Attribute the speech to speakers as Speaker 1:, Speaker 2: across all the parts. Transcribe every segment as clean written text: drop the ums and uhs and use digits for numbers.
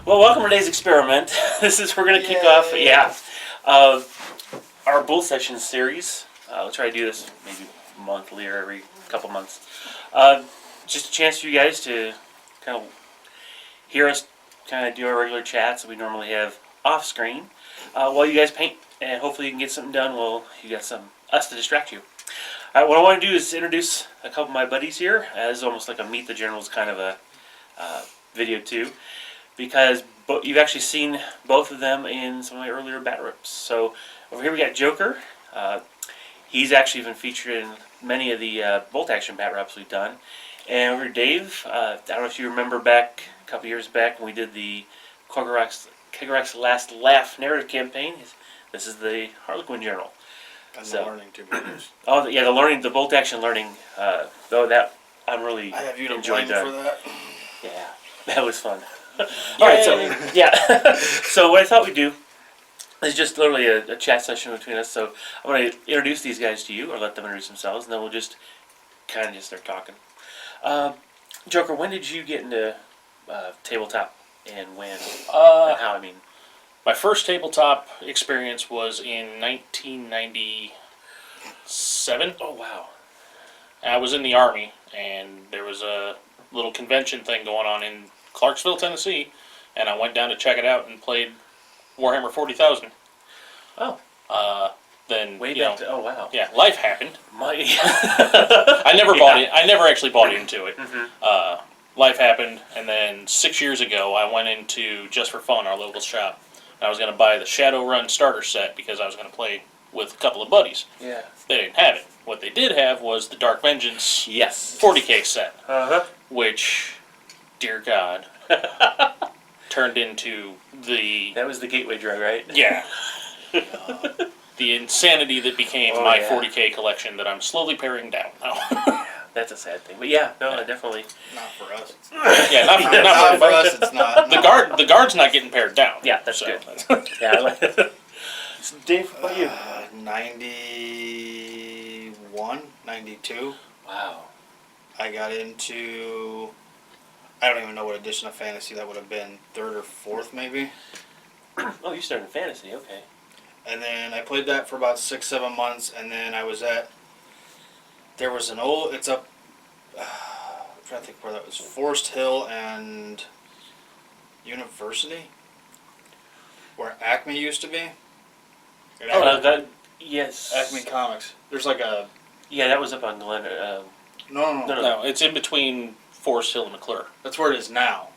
Speaker 1: Well, welcome to today's experiment. We're going to kick off, uh, our Bull Session series. We'll try to do this maybe monthly or every couple months. Just a chance for you guys to kind of hear us kind of do our regular chats that we normally have off screen while you guys paint, and hopefully you can get something done while you got us to distract you. What I want to do is introduce a couple of my buddies here as almost like a Meet the Generals kind of a video too, because you've actually seen both of them in some of my earlier bat rips. So over here we got Joker. He's actually been featured in many of the bolt action bat rips we've done. And over here Dave, I don't know if you remember back a couple years back when we did the Kegarax Last Laugh narrative campaign. This is the Harlequin Journal.
Speaker 2: And the learning too.
Speaker 1: Oh yeah, the bolt action learning. Though that I'm really
Speaker 2: I have you to
Speaker 1: enjoyed
Speaker 2: blame for that.
Speaker 1: Yeah, that was fun. Alright, so, yeah. So what I thought we'd do is just literally a chat session between us. So I'm going to introduce these guys to you, or let them introduce themselves, and then we'll just kind of just start talking. Joker, when did you get into tabletop, and when, and how, I mean?
Speaker 3: My first tabletop experience was in 1997.
Speaker 1: Oh, wow.
Speaker 3: I was in the Army, and there was a little convention thing going on in Clarksville, Tennessee, and I went down to check it out and played Warhammer 40,000.
Speaker 1: Oh.
Speaker 3: Then
Speaker 1: Way back to, oh, wow.
Speaker 3: Yeah, life happened.
Speaker 1: I
Speaker 3: never bought it. I never actually bought into it.
Speaker 1: Mm-hmm.
Speaker 3: Life happened, and then 6 years ago, I went into Just for Fun, our local shop. I was going to buy the Shadowrun starter set because I was going to play with a couple of buddies.
Speaker 1: Yeah.
Speaker 3: They didn't have it. What they did have was the Dark Vengeance
Speaker 1: Yes.
Speaker 3: 40K set,
Speaker 1: which,
Speaker 3: dear God, turned into the...
Speaker 1: That was the gateway drug, right?
Speaker 3: Yeah. The insanity that became my 40K collection that I'm slowly paring down now.
Speaker 1: That's a sad thing. But yeah, no, definitely.
Speaker 2: Not for us.
Speaker 3: Yeah, not
Speaker 2: for us. It's not.
Speaker 3: The guard's not getting pared down.
Speaker 1: Yeah, that's good. Yeah, I like that. So Dave, what about you?
Speaker 2: 91, 92.
Speaker 1: Wow.
Speaker 2: I got into... I don't even know what edition of Fantasy that would have been. Third or fourth, maybe.
Speaker 1: Oh, you started in fantasy, okay.
Speaker 2: And then I played that for about 6-7 months, and then I was at... There was an old... It's up... I'm trying to think where that was. Forest Hill and University, where Acme used to be.
Speaker 1: Yes.
Speaker 2: Acme Comics. There's like a...
Speaker 1: Yeah, that was up on Glen.
Speaker 3: No, it's in between Forest Hill and McClure.
Speaker 2: That's where it is now.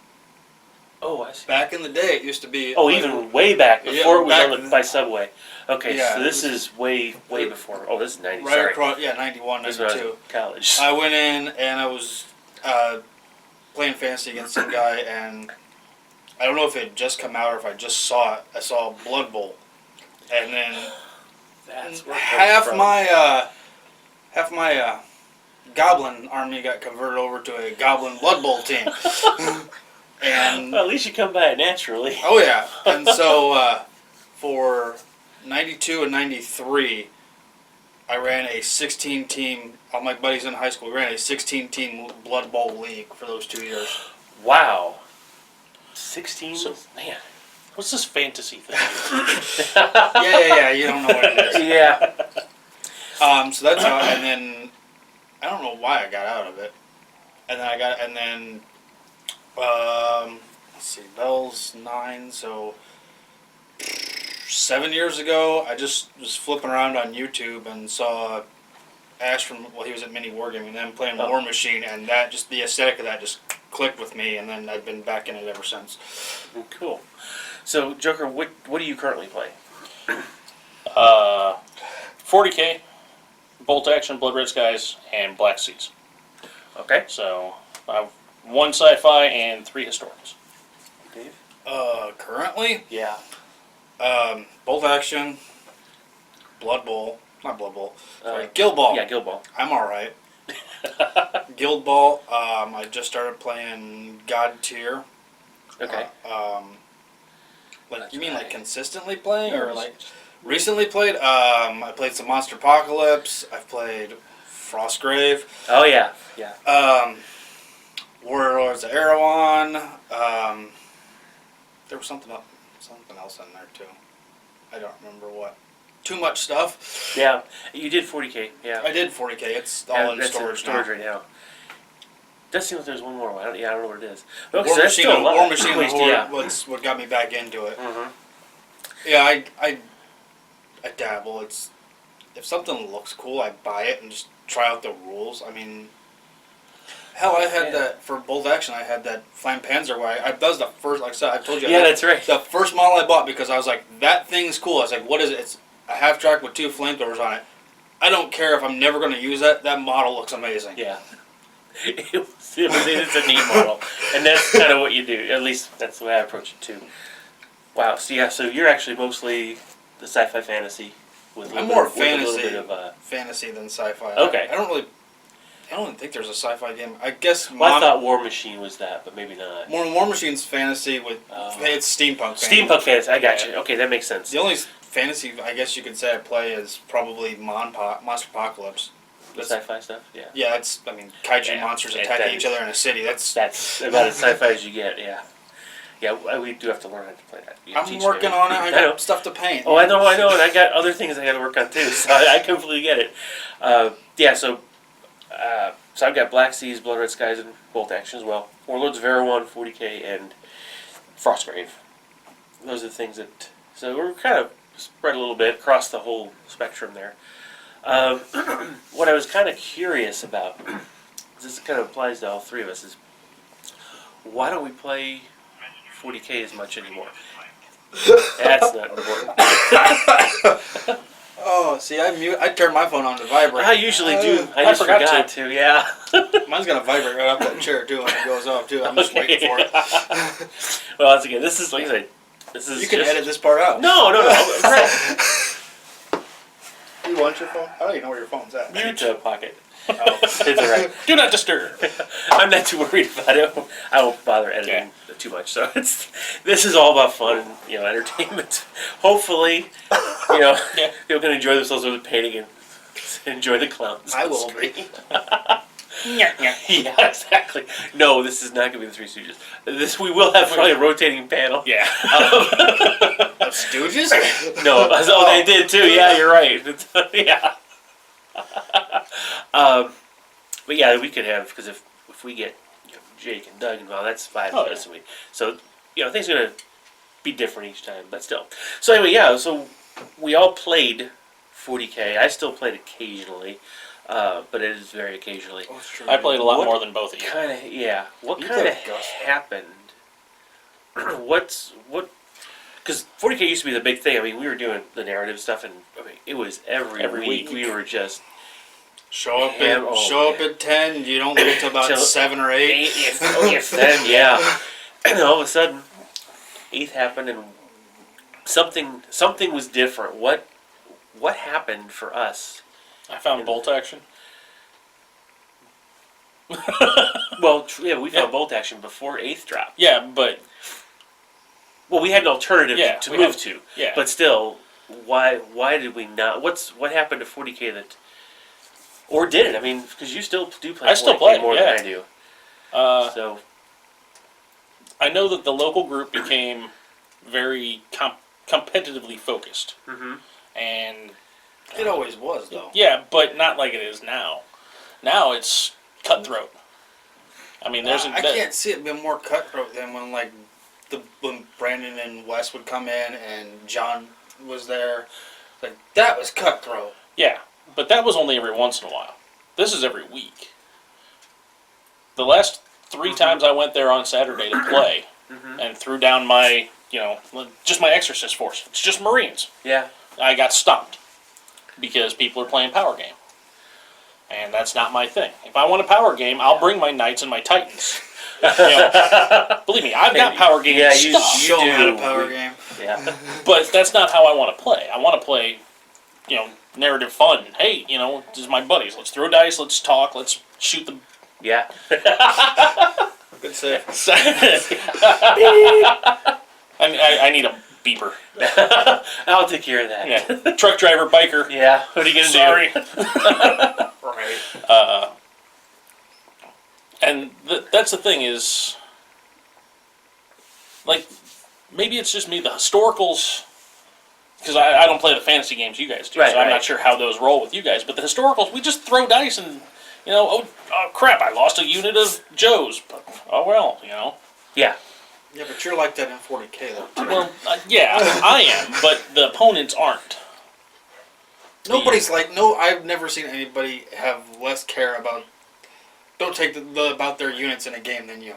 Speaker 1: Oh, I see.
Speaker 2: Back in the day, it used to be...
Speaker 1: Oh, even way back, before it was by Subway. Okay,
Speaker 2: Yeah,
Speaker 1: so this is way before. Oh, this is 90,
Speaker 2: Right
Speaker 1: sorry.
Speaker 2: across... Yeah, 91,
Speaker 1: This is when I was
Speaker 2: 92.
Speaker 1: in college.
Speaker 2: I went in, and I was playing fantasy against some guy, and I don't know if it had just come out or if I just saw it. I saw Blood Bowl. And then
Speaker 1: That's where it
Speaker 2: half
Speaker 1: comes
Speaker 2: my Goblin army got converted over to a Goblin Blood Bowl team. And
Speaker 1: well, at least you come by it naturally.
Speaker 2: oh yeah, and so for 92 and 93, I ran a 16-team. All my buddies in high school ran a 16-team Blood Bowl league for those 2 years.
Speaker 1: Wow. 16?
Speaker 3: So,
Speaker 1: man.
Speaker 3: What's this fantasy thing?
Speaker 2: Yeah. You don't know what it is.
Speaker 1: Yeah.
Speaker 2: So that's how. And then I don't know why I got out of it. And then let's see, Bell's 9, so 7 years ago, I just was flipping around on YouTube and saw Ash from, he was at Mini Wargaming, and then playing War Machine, and that just, the aesthetic of that just clicked with me, and then I've been back in it ever since.
Speaker 1: Cool. So, Joker, what do you currently play?
Speaker 3: 40K, Bolt Action, Blood Red Skies, and Black Seas.
Speaker 1: Okay.
Speaker 3: So, I have 1 sci-fi and 3 historians.
Speaker 1: Dave?
Speaker 2: Currently,
Speaker 1: Yeah.
Speaker 2: Bolt Action, not Blood Bowl, sorry, Guild Ball.
Speaker 1: Yeah, Guild Ball.
Speaker 2: I'm alright. Guild Ball, I just started playing God Tier.
Speaker 1: Okay.
Speaker 2: Like, you mean like consistently playing, or like recently played? I played some Monster Apocalypse. I've played Frostgrave.
Speaker 1: Oh, yeah. Yeah.
Speaker 2: Warlords of Erewhon. There was something else in there too. I don't remember what. Too much stuff.
Speaker 1: Yeah, you did 40K. Yeah,
Speaker 2: I did 40K. It's all
Speaker 1: yeah,
Speaker 2: in
Speaker 1: that's
Speaker 2: storage
Speaker 1: in
Speaker 2: now.
Speaker 1: storage right now. Does seem like there's one more. I don't know what it is. But
Speaker 2: War
Speaker 1: so that's
Speaker 2: Machine,
Speaker 1: still a lot.
Speaker 2: War Machine
Speaker 1: Waste,
Speaker 2: Horde
Speaker 1: yeah.
Speaker 2: was what got me back into it.
Speaker 1: Mm-hmm.
Speaker 2: Yeah, I dabble. It's if something looks cool, I buy it and just try out the rules. I mean, hell, I had that for Bolt Action. I had that Flame Panzer where that was the first. Like I said, I told you.
Speaker 1: Yeah, that's right.
Speaker 2: The first model I bought because I was like, that thing's cool. I was like, what is it? It's a half track with 2 flamethrowers on it. I don't care if I'm never going to use that. That model looks amazing.
Speaker 1: Yeah. It's a neat model, and that's kind of what you do. At least that's the way I approach it too. Wow. So yeah. So you're actually mostly the sci-fi fantasy. With
Speaker 2: I'm more
Speaker 1: with a little
Speaker 2: fantasy,
Speaker 1: bit of
Speaker 2: fantasy than sci-fi.
Speaker 1: Okay.
Speaker 2: I don't think there's a sci-fi game. I guess
Speaker 1: Well, I thought War Machine was that, but maybe not.
Speaker 2: War Machine's fantasy with it's steampunk.
Speaker 1: Steampunk fantasy. I got you. Okay, that makes sense.
Speaker 2: The only fantasy I guess you could say I play is probably Monster Apocalypse.
Speaker 1: The sci-fi stuff. Yeah.
Speaker 2: Yeah, it's kaiju
Speaker 1: Yeah,
Speaker 2: monsters
Speaker 1: that
Speaker 2: attacking
Speaker 1: is-
Speaker 2: each other in a city. That's
Speaker 1: about as sci-fi as you get. Yeah. Yeah, we do have to learn how to play that. You
Speaker 2: I'm
Speaker 1: teach
Speaker 2: working
Speaker 1: me.
Speaker 2: on it. I
Speaker 1: know.
Speaker 2: got stuff to paint.
Speaker 1: Oh, I know, and I got other things I got to work on too. So I completely get it. Yeah, so I've got Black Seas, Blood Red Skies, and Bolt Action as well. Warlords of Erewhon, 40K, and Frostgrave. Those are the things that. So we're kind of spread a little bit across the whole spectrum there. What I was kind of curious about, this kind of applies to all three of us, is why don't we play 40K as much anymore? That's not important.
Speaker 2: Oh, see, I turn my phone on to vibrate.
Speaker 1: I usually do. I
Speaker 3: I
Speaker 1: just
Speaker 3: forgot
Speaker 1: forgot to. Yeah.
Speaker 2: Mine's gonna vibrate right up that chair too when it goes off too. I'm just waiting for it.
Speaker 1: Well, once again, this is like I said. This is
Speaker 2: You can
Speaker 1: just,
Speaker 2: edit this part out.
Speaker 1: No. Right.
Speaker 2: You want your phone? I don't even know where your phone's at.
Speaker 1: Mute the pocket.
Speaker 2: Oh.
Speaker 1: It's alright.
Speaker 3: Do not disturb.
Speaker 1: I'm not too worried about it. I won't bother editing too much. So this is all about fun and entertainment. Hopefully,
Speaker 3: Yeah.
Speaker 1: people can enjoy themselves with the painting and enjoy the clowns.
Speaker 2: I
Speaker 1: on
Speaker 2: will
Speaker 1: screen.
Speaker 3: Yeah.
Speaker 1: Yeah, exactly. No, this is not going to be the Three Stooges. We will have probably a rotating panel.
Speaker 3: Yeah.
Speaker 2: Of Stooges?
Speaker 1: No, they did too. Yeah, you're right. Yeah. But yeah, we could have, because if we get Jake and Doug involved, that's 5
Speaker 3: Oh,
Speaker 1: minutes a week. So things are gonna be different each time, but still. So anyway, yeah. So we all played 40K. I still played occasionally, but it is very occasionally.
Speaker 2: Oh, it's true.
Speaker 3: I played a lot
Speaker 1: What
Speaker 3: more than both of you.
Speaker 1: Kind of, yeah. What
Speaker 2: You
Speaker 1: kind of
Speaker 2: played Ghost.
Speaker 1: happened? What? Because 40K used to be the big thing. I mean, we were doing the narrative stuff, and I mean, it was every week. We were just
Speaker 2: Show up
Speaker 1: Yeah,
Speaker 2: at 10. You don't leave till about
Speaker 1: Till
Speaker 2: 7 or 8.
Speaker 1: if then, yeah. And all of a sudden, 8th happened, and something was different. What happened for us?
Speaker 3: I found Bolt Action.
Speaker 1: Well, we found Bolt Action before 8th drop.
Speaker 3: Yeah, but
Speaker 1: Well, we had an alternative
Speaker 3: Yeah,
Speaker 1: to
Speaker 3: we
Speaker 1: move
Speaker 3: had-
Speaker 1: to.
Speaker 3: yeah.
Speaker 1: But still, why did we not? What happened to 40K that? Or did it? I mean, because you still do play.
Speaker 3: I still
Speaker 1: 40K
Speaker 3: play,
Speaker 1: more
Speaker 3: yeah.
Speaker 1: than I do. So
Speaker 3: I know that the local group became very competitively focused,
Speaker 1: hmm
Speaker 3: and
Speaker 2: It always was, though.
Speaker 3: yeah, but not like it is now. Now it's cutthroat. I mean, there's
Speaker 2: I can't see it being more cutthroat than when when Brandon and Wes would come in and John was there. Like that was cutthroat.
Speaker 3: Yeah, but that was only every once in a while. This is every week. The last 3 times I went there on Saturday to play and threw down my, just my exorcist force. It's just Marines.
Speaker 1: yeah.
Speaker 3: I got stopped because people are playing power game. And that's not my thing. If I want a power game, I'll bring my Knights and my Titans. Believe me, I've got power game
Speaker 1: Yeah,
Speaker 3: stuff.
Speaker 2: Show them how to
Speaker 1: do.
Speaker 2: power game.
Speaker 1: Yeah.
Speaker 3: But that's not how I want to play. I want to play, narrative fun. Hey, this is my buddies. Let's throw dice. Let's talk. Let's shoot the.
Speaker 1: Yeah.
Speaker 2: Good save.
Speaker 3: I need a beeper.
Speaker 1: I'll take care of that.
Speaker 3: Yeah, truck driver, biker.
Speaker 1: Yeah. What are you gonna
Speaker 3: Sorry.
Speaker 2: Right.
Speaker 3: And that's the thing is, like, maybe it's just me. The historicals, because I don't play the fantasy games you guys do,
Speaker 1: Right,
Speaker 3: so I'm
Speaker 1: right.
Speaker 3: not sure how those roll with you guys. But the historicals, we just throw dice and, oh crap, I lost a unit of Joe's. But, oh well,
Speaker 1: Yeah.
Speaker 2: Yeah, but you're like that in 40K though.
Speaker 3: Well, yeah, I am, but the opponents aren't.
Speaker 2: Nobody's like no. I've never seen anybody have less care about. Don't take about their units in a game than you.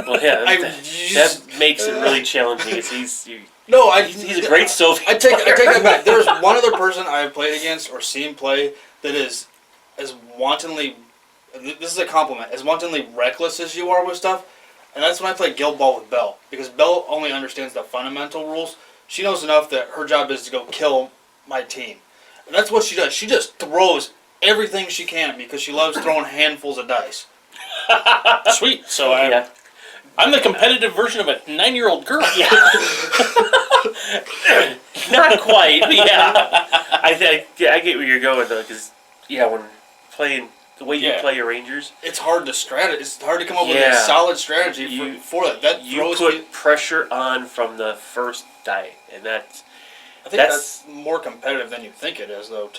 Speaker 1: Well, yeah. That makes it really challenging. He's a great Soviet.
Speaker 2: I take that back. There's one other person I've played against or seen play that is as wantonly. This is a compliment. As wantonly reckless as you are with stuff, and that's when I play Guild Ball with Belle, because Belle only understands the fundamental rules. She knows enough that her job is to go kill my team, and that's what she does. She just throws everything she can because she loves throwing handfuls of dice.
Speaker 3: Sweet. So
Speaker 1: Yeah.
Speaker 3: I'm the competitive version of a 9-year-old girl.
Speaker 1: Yeah. Not quite. But yeah. I get where you're going though, because when playing the way you play your Rangers,
Speaker 2: It's hard to It's hard to come up with a solid strategy for that. That
Speaker 1: you
Speaker 2: throws
Speaker 1: put
Speaker 2: me.
Speaker 1: pressure on from the first die, and that's
Speaker 2: I think that's more competitive than you think it is, though.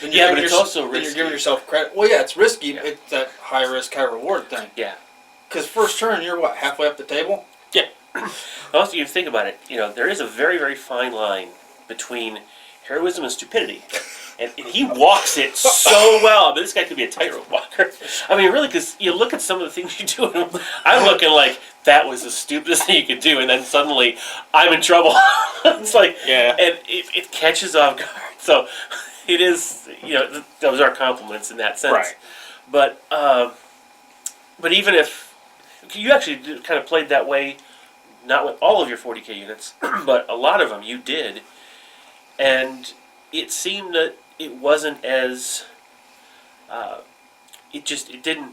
Speaker 2: Then
Speaker 1: Yeah,
Speaker 2: you're
Speaker 1: but it's
Speaker 2: giving
Speaker 1: also
Speaker 2: then You're
Speaker 1: risky.
Speaker 2: giving yourself credit. Well, yeah, it's risky.
Speaker 1: Yeah.
Speaker 2: It's that high risk, high reward thing.
Speaker 1: Yeah.
Speaker 2: Because first turn, you're what, halfway up the table?
Speaker 3: Yeah.
Speaker 1: Also, you think about it, there is a very, very fine line between heroism and stupidity. And he walks it so well. I mean, this guy could be a tightrope walker. I mean, really, because you look at some of the things you do, and I'm looking like, that was the stupidest thing you could do, and then suddenly, I'm in trouble. It's like,
Speaker 3: Yeah.
Speaker 1: and it catches off guard. So, it is, those are compliments in that sense.
Speaker 3: Right.
Speaker 1: But even if, you actually kind of played that way, not with all of your 40K units, but a lot of them you did, and it seemed that it wasn't as, it didn't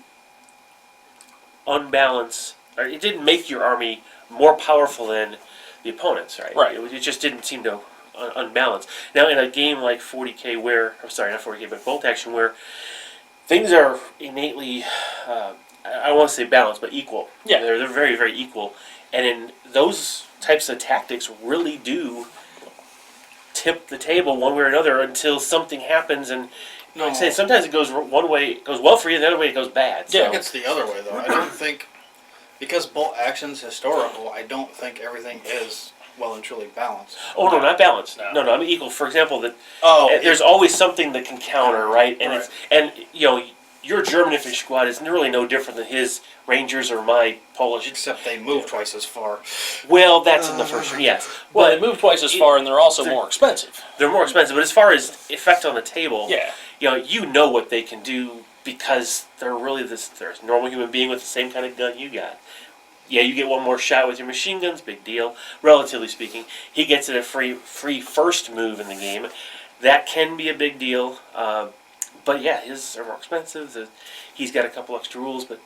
Speaker 1: unbalance, or it didn't make your army more powerful than the opponents, right?
Speaker 3: Right.
Speaker 1: It just didn't seem to unbalance. Now, in a game like 40K where, I'm sorry, not 40K, but Bolt Action, where things are innately, I don't want to say balanced, but equal.
Speaker 3: Yeah.
Speaker 1: They're very, very equal. And in those types of tactics really do tip the table one way or another until something happens. And like I say, sometimes it goes one way, it goes well for you, and the other way it goes bad.
Speaker 2: Yeah, I
Speaker 1: So.
Speaker 2: think it's the other way, though. I don't think, because Bolt Action's historical, I don't think everything is well and truly balanced.
Speaker 1: Oh, no, not balanced.
Speaker 3: No.
Speaker 1: No, I mean equal. For example, that
Speaker 2: There's
Speaker 1: there's always something that can counter, right? And
Speaker 2: Right.
Speaker 1: your German infantry squad is really no different than his Rangers or my Polish.
Speaker 2: except they move twice as far.
Speaker 1: Well, that's in the first round, yes.
Speaker 3: Well,
Speaker 1: But
Speaker 3: they move twice as far, and they're also
Speaker 1: they're-
Speaker 3: more expensive.
Speaker 1: they're more expensive. But as far as effect on the table,
Speaker 3: Yeah.
Speaker 1: you know what they can do because they're really they're a normal human being with the same kind of gun you got. Yeah, you get one more shot with your machine guns, big deal, relatively speaking. He gets it a free first move in the game. That can be a big deal. But yeah, his are more expensive. He's got a couple extra rules, but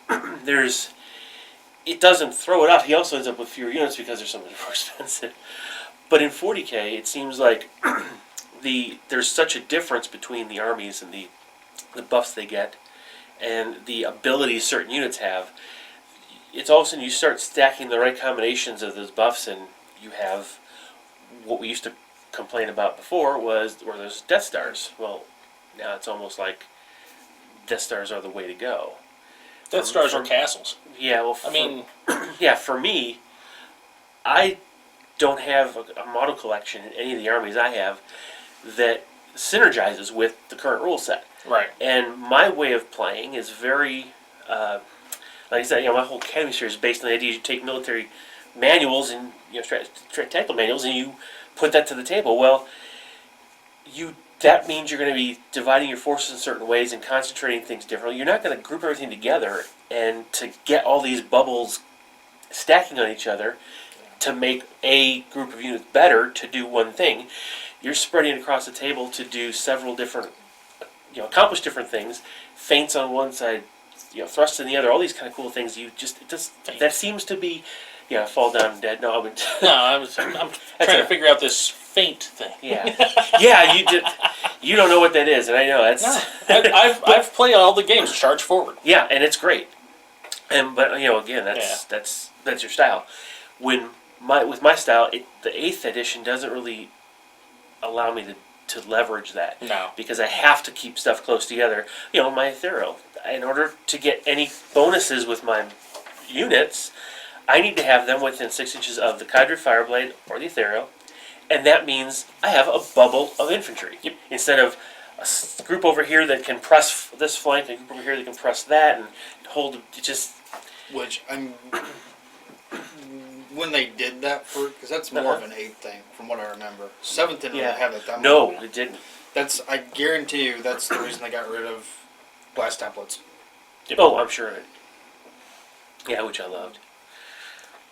Speaker 1: it doesn't throw it off. He also ends up with fewer units because they're so much more expensive. But in 40K, it seems like there's such a difference between the armies and the buffs they get and the abilities certain units have. It's all of a sudden you start stacking the right combinations of those buffs, and you have what we used to complain about before were those Death Stars. Well, now it's almost like Death Stars are the way to go.
Speaker 3: Death Stars are castles.
Speaker 1: Yeah, well, for me, I don't have a model collection in any of the armies I have that synergizes with the current rule set.
Speaker 3: Right.
Speaker 1: And my way of playing is very, like I said, my whole Academy series is based on the idea you take military manuals and tactical manuals and you put that to the table. Well, that means you're going to be dividing your forces in certain ways and concentrating things differently. You're not going to group everything together and to get all these bubbles stacking on each other to make a group of units better to do one thing. You're spreading across the table to do several different, accomplish different things. Feints on one side, thrusts in the other. All these kind of cool things. That seems to be, fall down dead. No, I'm
Speaker 3: trying to figure out this feint thing.
Speaker 1: Yeah. You don't know what that is, and I know that's.
Speaker 3: No, I've played all the games. Charge forward.
Speaker 1: Yeah, and it's great. But again, that's your style. When with my style, the 8th edition doesn't really allow me to leverage that.
Speaker 3: No.
Speaker 1: Because I have to keep stuff close together. You know, my Ethereal. In order to get any bonuses with my units, I need to have them within 6 inches of the Cadre Fireblade or the Ethereal, and that means I have a bubble of infantry.
Speaker 3: Yep.
Speaker 1: Instead of a group over here that can press this flank, and a group over here that can press that, and hold. It just
Speaker 2: Which I'm. When they did that because that's more of an 8th thing from what I remember. 7th didn't really have that.
Speaker 1: no, it didn't.
Speaker 2: I guarantee you that's the reason they got rid of blast templates.
Speaker 3: Yep.
Speaker 1: Oh, I'm sure of it. Yeah, which I loved.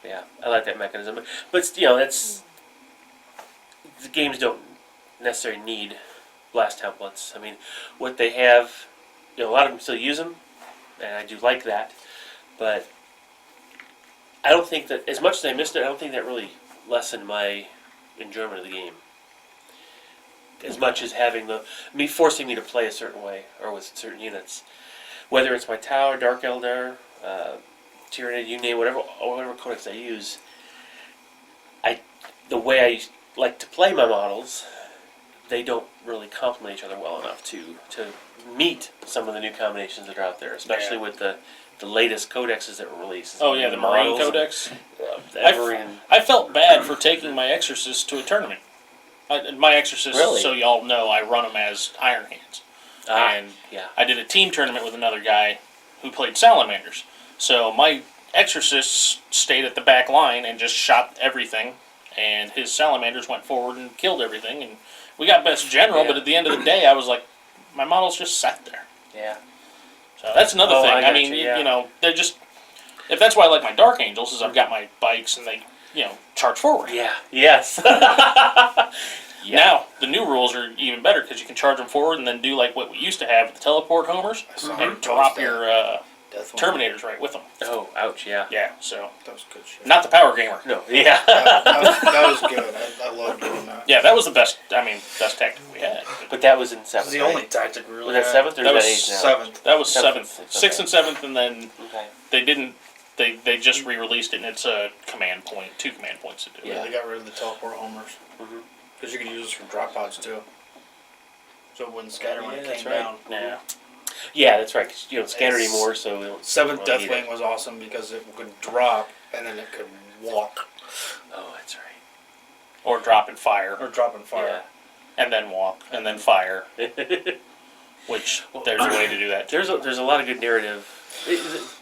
Speaker 1: Yeah, I like that mechanism. But you know, that's the games don't necessarily need blast templates. I mean, what they have, you know, a lot of them still use them, and I do like that. But I don't think that, as much as I missed it, I don't think that really lessened my enjoyment of the game. As much as having forcing me to play a certain way or with certain units, whether it's my Tau, Dark Eldar, Tyranid, you name whatever codex I use. The way I like to play my models, they don't really complement each other well enough to meet some of the new combinations that are out there, especially with the latest codexes that were released.
Speaker 3: Oh yeah, the Marine Codex.
Speaker 1: Marine.
Speaker 3: I felt bad for taking my Exorcist to a tournament. My Exorcist,
Speaker 1: Really?
Speaker 3: so y'all know, I run them as Iron Hands. And
Speaker 1: Yeah.
Speaker 3: I did a team tournament with another guy who played Salamanders. So my Exorcists stayed at the back line and just shot everything, and his Salamanders went forward and killed everything. And we got best general,
Speaker 1: Yeah.
Speaker 3: but at the end of the day, I was like, my models just sat there.
Speaker 1: Yeah.
Speaker 3: So that's another
Speaker 1: Oh,
Speaker 3: thing.
Speaker 1: I
Speaker 3: I
Speaker 1: got
Speaker 3: mean,
Speaker 1: you, yeah.
Speaker 3: you know, they're just. If that's why I like my Dark Angels, is I've got my bikes and they, you know, charge forward.
Speaker 1: Yeah. Yes. Yeah.
Speaker 3: Now the new rules are even better because you can charge them forward and then do like what we used to have with the teleport homers
Speaker 2: I saw
Speaker 3: and
Speaker 2: it.
Speaker 3: drop your
Speaker 2: Death One.
Speaker 3: Terminators right with them.
Speaker 1: Oh, ouch. Yeah.
Speaker 3: Yeah, so
Speaker 2: That was good shit.
Speaker 3: not the Power Gamer.
Speaker 1: No. Yeah.
Speaker 2: That was good. I loved doing that.
Speaker 3: Yeah, that was the best. I mean, best tactic we had.
Speaker 1: But that was in
Speaker 2: That
Speaker 1: 7th.
Speaker 2: was the
Speaker 1: right?
Speaker 2: only tactic we really
Speaker 1: Was that
Speaker 2: had.
Speaker 1: 7th or
Speaker 3: That
Speaker 1: was
Speaker 3: was
Speaker 1: that 8th now?
Speaker 2: 7th.
Speaker 3: That was
Speaker 1: Seventh,
Speaker 3: seventh,
Speaker 1: okay.
Speaker 3: 6th and 7th, and then
Speaker 1: Okay.
Speaker 3: they didn't. They just re-released it, and it's a command point, 2 command points to do
Speaker 1: Yeah.
Speaker 3: it.
Speaker 2: They got rid of the teleport homers.
Speaker 1: Mhm.
Speaker 2: Because you could use this for drop pods too. So it wouldn't scatter when it
Speaker 1: Yeah, that's
Speaker 2: came
Speaker 1: right.
Speaker 2: down.
Speaker 3: Yeah.
Speaker 1: Yeah, that's right. 'Cause you don't scatter
Speaker 2: It's-
Speaker 1: anymore, so we don't.
Speaker 2: 7th
Speaker 1: Well, need
Speaker 2: Deathwing
Speaker 1: it.
Speaker 2: was awesome because it could drop and then it could walk.
Speaker 1: Oh, that's right.
Speaker 3: Or drop and fire,
Speaker 2: Or drop and fire.
Speaker 3: and then walk, and then fire. Which there's a way to do that too.
Speaker 1: There's a lot of good narrative.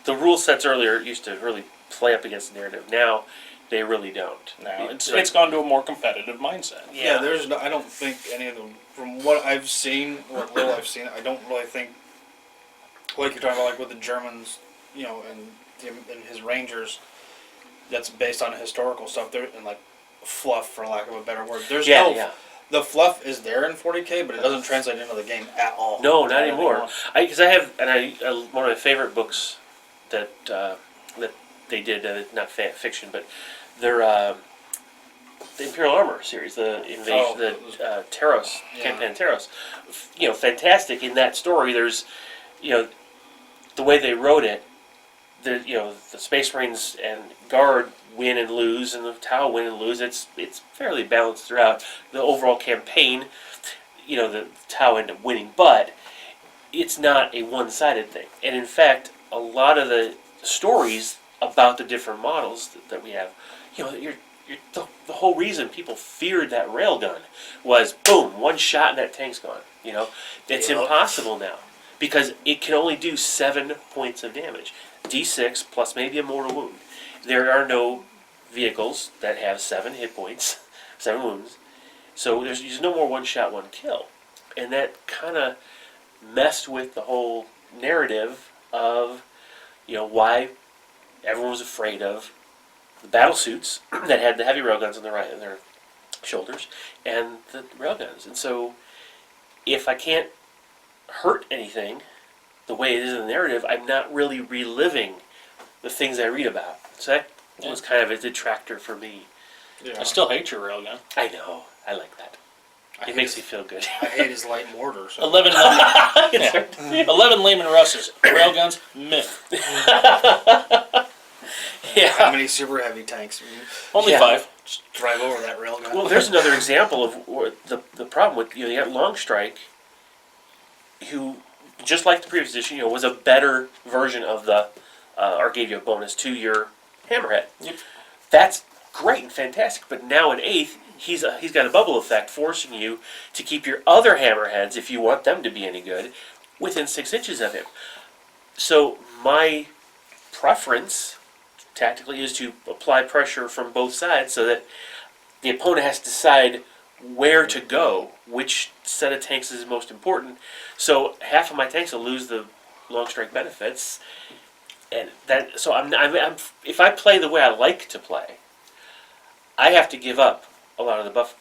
Speaker 1: The rule sets earlier used to really play up against narrative. Now, they really don't.
Speaker 3: Now it's gone to a more competitive mindset.
Speaker 2: Yeah, there's no, I don't think any of them, from what I've seen, what little I've seen, I don't really think, like you're talking about, like with the Germans, you know, and his Rangers, that's based on historical stuff. There and like fluff, for lack of a better word. There's
Speaker 1: Yeah,
Speaker 2: no,
Speaker 1: yeah.
Speaker 2: the fluff is there in 40K, but it doesn't translate into the game at all.
Speaker 1: No, not anymore. Because I have, one of my favorite books that that they did, not fiction, but they're the Imperial Armor series, the invasion, the Taros,
Speaker 2: Yeah.
Speaker 1: campaign Taros. You know, fantastic in that story. There's, you know, the way they wrote it. The Space Marines and Guard win and lose, and the Tau win and lose. It's fairly balanced throughout the overall campaign. You know, the Tau end up winning, but it's not a one-sided thing. And in fact, a lot of the stories about the different models that we have, you know, the whole reason people feared that railgun was boom, one shot and that tank's gone. You know, it's
Speaker 2: Yep.
Speaker 1: impossible now because it can only do 7 points of damage, D6 plus maybe a mortal wound. There are no vehicles that have 7 hit points, 7 wounds. So there's no more one shot, one kill. And that kind of messed with the whole narrative of, you know, why everyone was afraid of the battle suits that had the heavy railguns on their shoulders and the railguns. And so if I can't hurt anything the way it is in the narrative, I'm not really reliving the things I read about. So that was kind of a detractor for me.
Speaker 2: Yeah.
Speaker 3: I still hate your railgun.
Speaker 1: I know. I like that. It makes me feel good.
Speaker 2: I hate his light mortar. So.
Speaker 3: 11 Lehman Russes. Railguns, myth.
Speaker 1: Yeah.
Speaker 2: How many super heavy tanks?
Speaker 3: Only
Speaker 1: Yeah.
Speaker 3: 5.
Speaker 2: Just drive over that railgun.
Speaker 1: Well, there's another example of the problem with, you got Longstrike, who, just like the previous edition, was a better version of the Arcadia bonus to your Hammerhead.
Speaker 3: Yep.
Speaker 1: That's great and fantastic, but now in 8th, he's got a bubble effect forcing you to keep your other Hammerheads, if you want them to be any good, within 6 inches of him. So my preference, tactically, is to apply pressure from both sides so that the opponent has to decide where to go, which set of tanks is most important. So half of my tanks will lose the long strike benefits, and that. So I'm if I play the way I like to play, I have to give up a lot of the buffs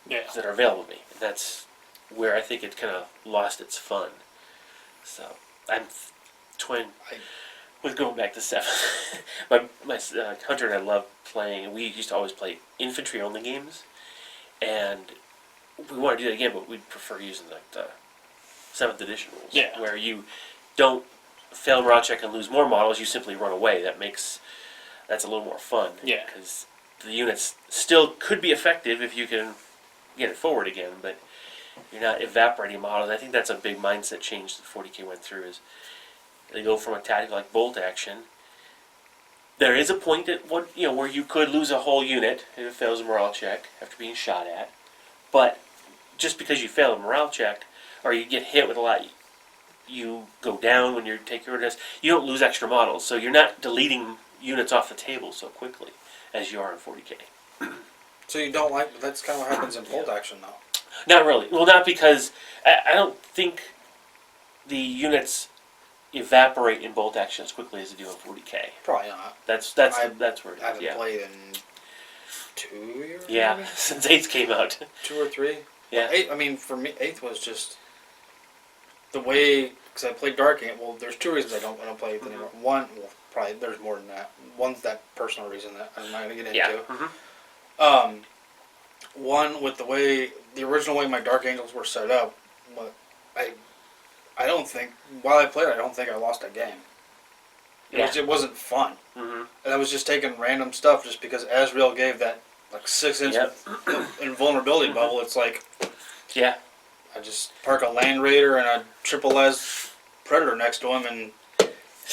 Speaker 3: Yeah.
Speaker 1: that are available to me. That's where I think it kind of lost its fun. So I'm twin. With going back to 7, my Hunter and I love playing. We used to always play infantry only games, and we want to do that again, but we'd prefer using like the 7th edition rules,
Speaker 3: Yeah.
Speaker 1: where you don't fail morale check and lose more models. You simply run away. That's a little more fun.
Speaker 3: Yeah.
Speaker 1: Because the units still could be effective if you can get it forward again, but you're not evaporating models. I think that's a big mindset change that 40K went through. Is they go from a tactic like bolt action. There is a point at where you could lose a whole unit if it fails a morale check after being shot at, but just because you fail a morale check or you get hit with a lot, you go down when you take your orders. You don't lose extra models, so you're not deleting units off the table so quickly as you are in 40K.
Speaker 2: So you don't like? That's kind of what happens in bolt action, though.
Speaker 1: Not really. Well, not because I don't think the units evaporate in bolt action as quickly as they do in 40K.
Speaker 2: Probably not.
Speaker 1: That's
Speaker 2: I
Speaker 1: where it
Speaker 2: I haven't
Speaker 1: is. Yeah.
Speaker 2: played in 2 years.
Speaker 1: Yeah,
Speaker 2: maybe?
Speaker 1: since 8th came out.
Speaker 2: 2 or 3.
Speaker 1: Yeah.
Speaker 2: 8. I mean, for me, 8th was just the way, because I played Dark Ant. Well, there's 2 reasons I don't want to play 8th anymore. One, well, probably there's more than that. One's that personal reason that I'm not going to get
Speaker 1: Yeah.
Speaker 2: into.
Speaker 1: Mm-hmm.
Speaker 2: One, with the original way my Dark Angels were set up, but I don't think, while I played it, I don't think I lost a game. It wasn't fun.
Speaker 1: Mm-hmm.
Speaker 2: And I was just taking random stuff just because Azrael gave that like 6-inch
Speaker 1: Yep.
Speaker 2: invulnerability bubble. It's like,
Speaker 1: Yeah.
Speaker 2: I just park a Land Raider and a Triple S Predator next to him and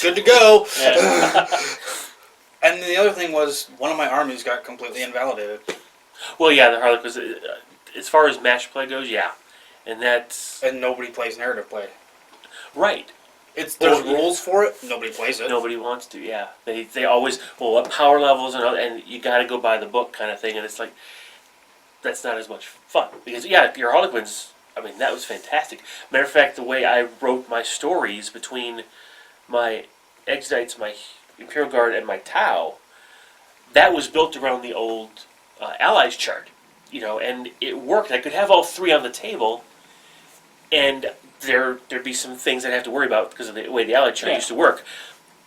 Speaker 2: good to go.
Speaker 3: Yeah.
Speaker 2: And the other thing was, one of my armies got completely invalidated.
Speaker 1: Well, yeah, the Harlequin was, as far as match play goes, yeah. And that's
Speaker 2: And nobody plays narrative play.
Speaker 1: right.
Speaker 2: There's
Speaker 1: Well, yeah.
Speaker 2: rules for it, nobody plays it.
Speaker 1: Nobody wants to, yeah. They always, what power levels and you got to go by the book kind of thing, and it's like, that's not as much fun. Because, yeah, your Harlequins, I mean, that was fantastic. Matter of fact, the way I wrote my stories between my Exodites, my Imperial Guard, and my Tau, that was built around the old Allies chart, and it worked. I could have all 3 on the table, and there'd be some things I'd have to worry about because of the way the Allied chart used to work.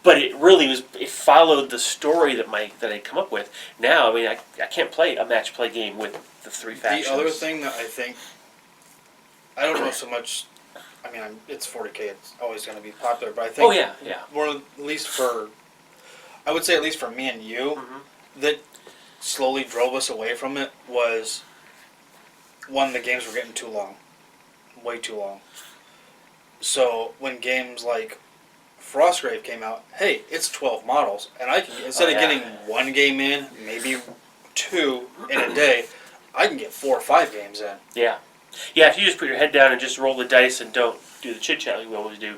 Speaker 1: But it followed the story that I'd come up with. Now, I mean, I can't play a match play game with the 3 factions.
Speaker 2: The other thing that I think, I don't know so much, I mean, it's 40K, it's always going to be popular, but I think
Speaker 1: Oh, yeah.
Speaker 2: I would say at least for me and you,
Speaker 1: Mm-hmm.
Speaker 2: that slowly drove us away from it was, one, the games were getting too long. Way too long. So when games like Frostgrave came out, hey, it's 12 models, and I can, instead of getting 1 game in, maybe 2 in a day, I can get 4 or 5 games in.
Speaker 1: Yeah. Yeah, if you just put your head down and just roll the dice and don't do the chit-chat like we always do,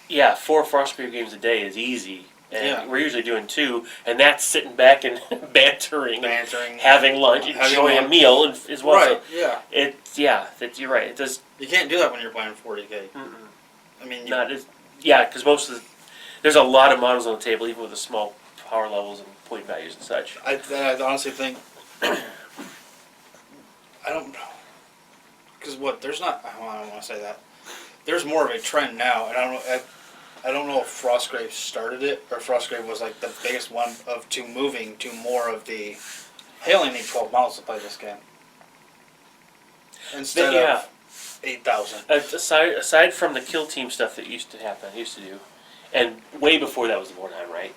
Speaker 1: yeah, 4 Frostgrave games a day is easy. And we're usually doing 2, and that's sitting back and bantering, having lunch, enjoying a meal as well.
Speaker 2: Right,
Speaker 1: So you're right. It does.
Speaker 2: You can't do that when you're playing 40K.
Speaker 1: Mm-mm.
Speaker 2: I mean,
Speaker 1: because there's a lot of models on the table, even with the small power levels and point values and such.
Speaker 2: I honestly think, I don't, because there's not, I don't want to say that. There's more of a trend now, and I don't know if Frostgrave started it, or Frostgrave was like the biggest one to moving to more of the, hey, I only need 12 models to play this game. Instead of 8,000.
Speaker 1: Aside from the kill team stuff that used to do, and way before that was the Wartime, right?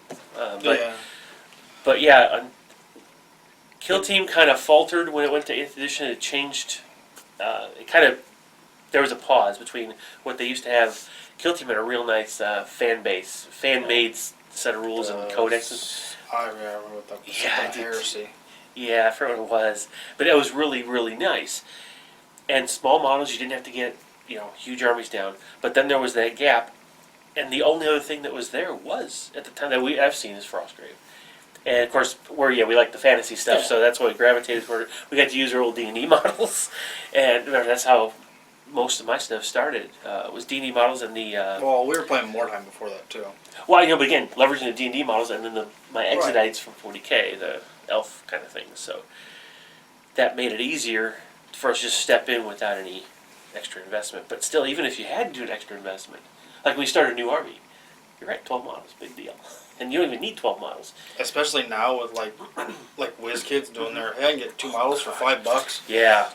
Speaker 1: But yeah, Kill Team kind of faltered when it went to 8th edition. It changed. It kind of there was a pause between what they used to have. Kill Team had a real nice fan base, fan-made set of rules and codexes.
Speaker 2: I remember what that was.
Speaker 1: Yeah,
Speaker 2: Something heresy.
Speaker 1: Yeah, I forgot what it was, but it was really, really nice. And small models, you didn't have to get huge armies down. But then there was that gap, and the only other thing that was there was at the time that I've seen is Frostgrave. And of course, we like the fantasy stuff,
Speaker 3: Yeah.
Speaker 1: so that's why we gravitated toward it. We got to use our old D&D models, and remember, that's how most of my stuff started. Was D&D models and the
Speaker 2: Well, we were playing Mordheim before that too.
Speaker 1: but again, leveraging the D&D models and then my
Speaker 2: Right.
Speaker 1: Exodites from 40K, the elf kind of things. So that made it easier for us to just step in without any extra investment. But still, even if you had to do an extra investment, like we start a new army, you're right, 12 models, big deal. And you don't even need 12 models.
Speaker 2: Especially now with like whiz kids doing their hey, I can get 2 models for $5.
Speaker 1: Yeah,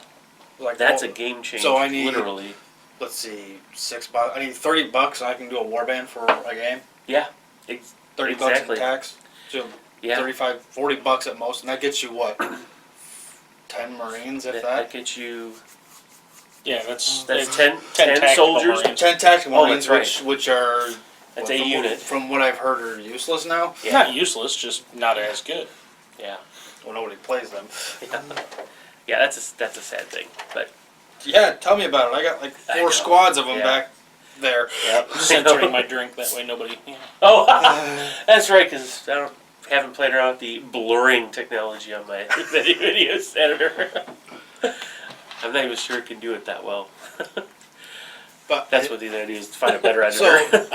Speaker 2: Like
Speaker 1: that's
Speaker 2: well,
Speaker 1: a game changer.
Speaker 2: so I need-
Speaker 1: literally.
Speaker 2: let's see, $6. I need $30 and I can do a warband for a game.
Speaker 1: Yeah,
Speaker 2: $30
Speaker 1: Exactly.
Speaker 2: in tax. So
Speaker 1: yeah.
Speaker 2: 35, $40 at most, and that gets you what? 10 Marines, if
Speaker 1: That
Speaker 2: that.
Speaker 1: gets you.
Speaker 3: Yeah, that's
Speaker 1: 10
Speaker 3: tactical
Speaker 1: soldiers.
Speaker 3: Marines.
Speaker 2: 10 tactical
Speaker 1: Oh,
Speaker 2: Marines,
Speaker 1: that's
Speaker 2: which are
Speaker 1: That's
Speaker 2: what,
Speaker 1: a
Speaker 2: from
Speaker 1: unit.
Speaker 2: From what I've heard, are useless now.
Speaker 1: Yeah.
Speaker 3: Not useless, just not as good.
Speaker 1: Yeah.
Speaker 2: Well, nobody plays them.
Speaker 1: Yeah, that's a sad thing. But
Speaker 2: Yeah, tell me about it. I got like
Speaker 1: I
Speaker 2: 4
Speaker 1: know.
Speaker 2: squads of them
Speaker 1: Yeah.
Speaker 2: back there.
Speaker 1: yep.
Speaker 3: Censoring my drink that way nobody. Yeah.
Speaker 1: Oh, that's right, because haven't played around with the blurring technology on my videos editor. I'm not even sure it can do it that well.
Speaker 2: But
Speaker 1: That's what the idea is, to find a better editor.
Speaker 2: So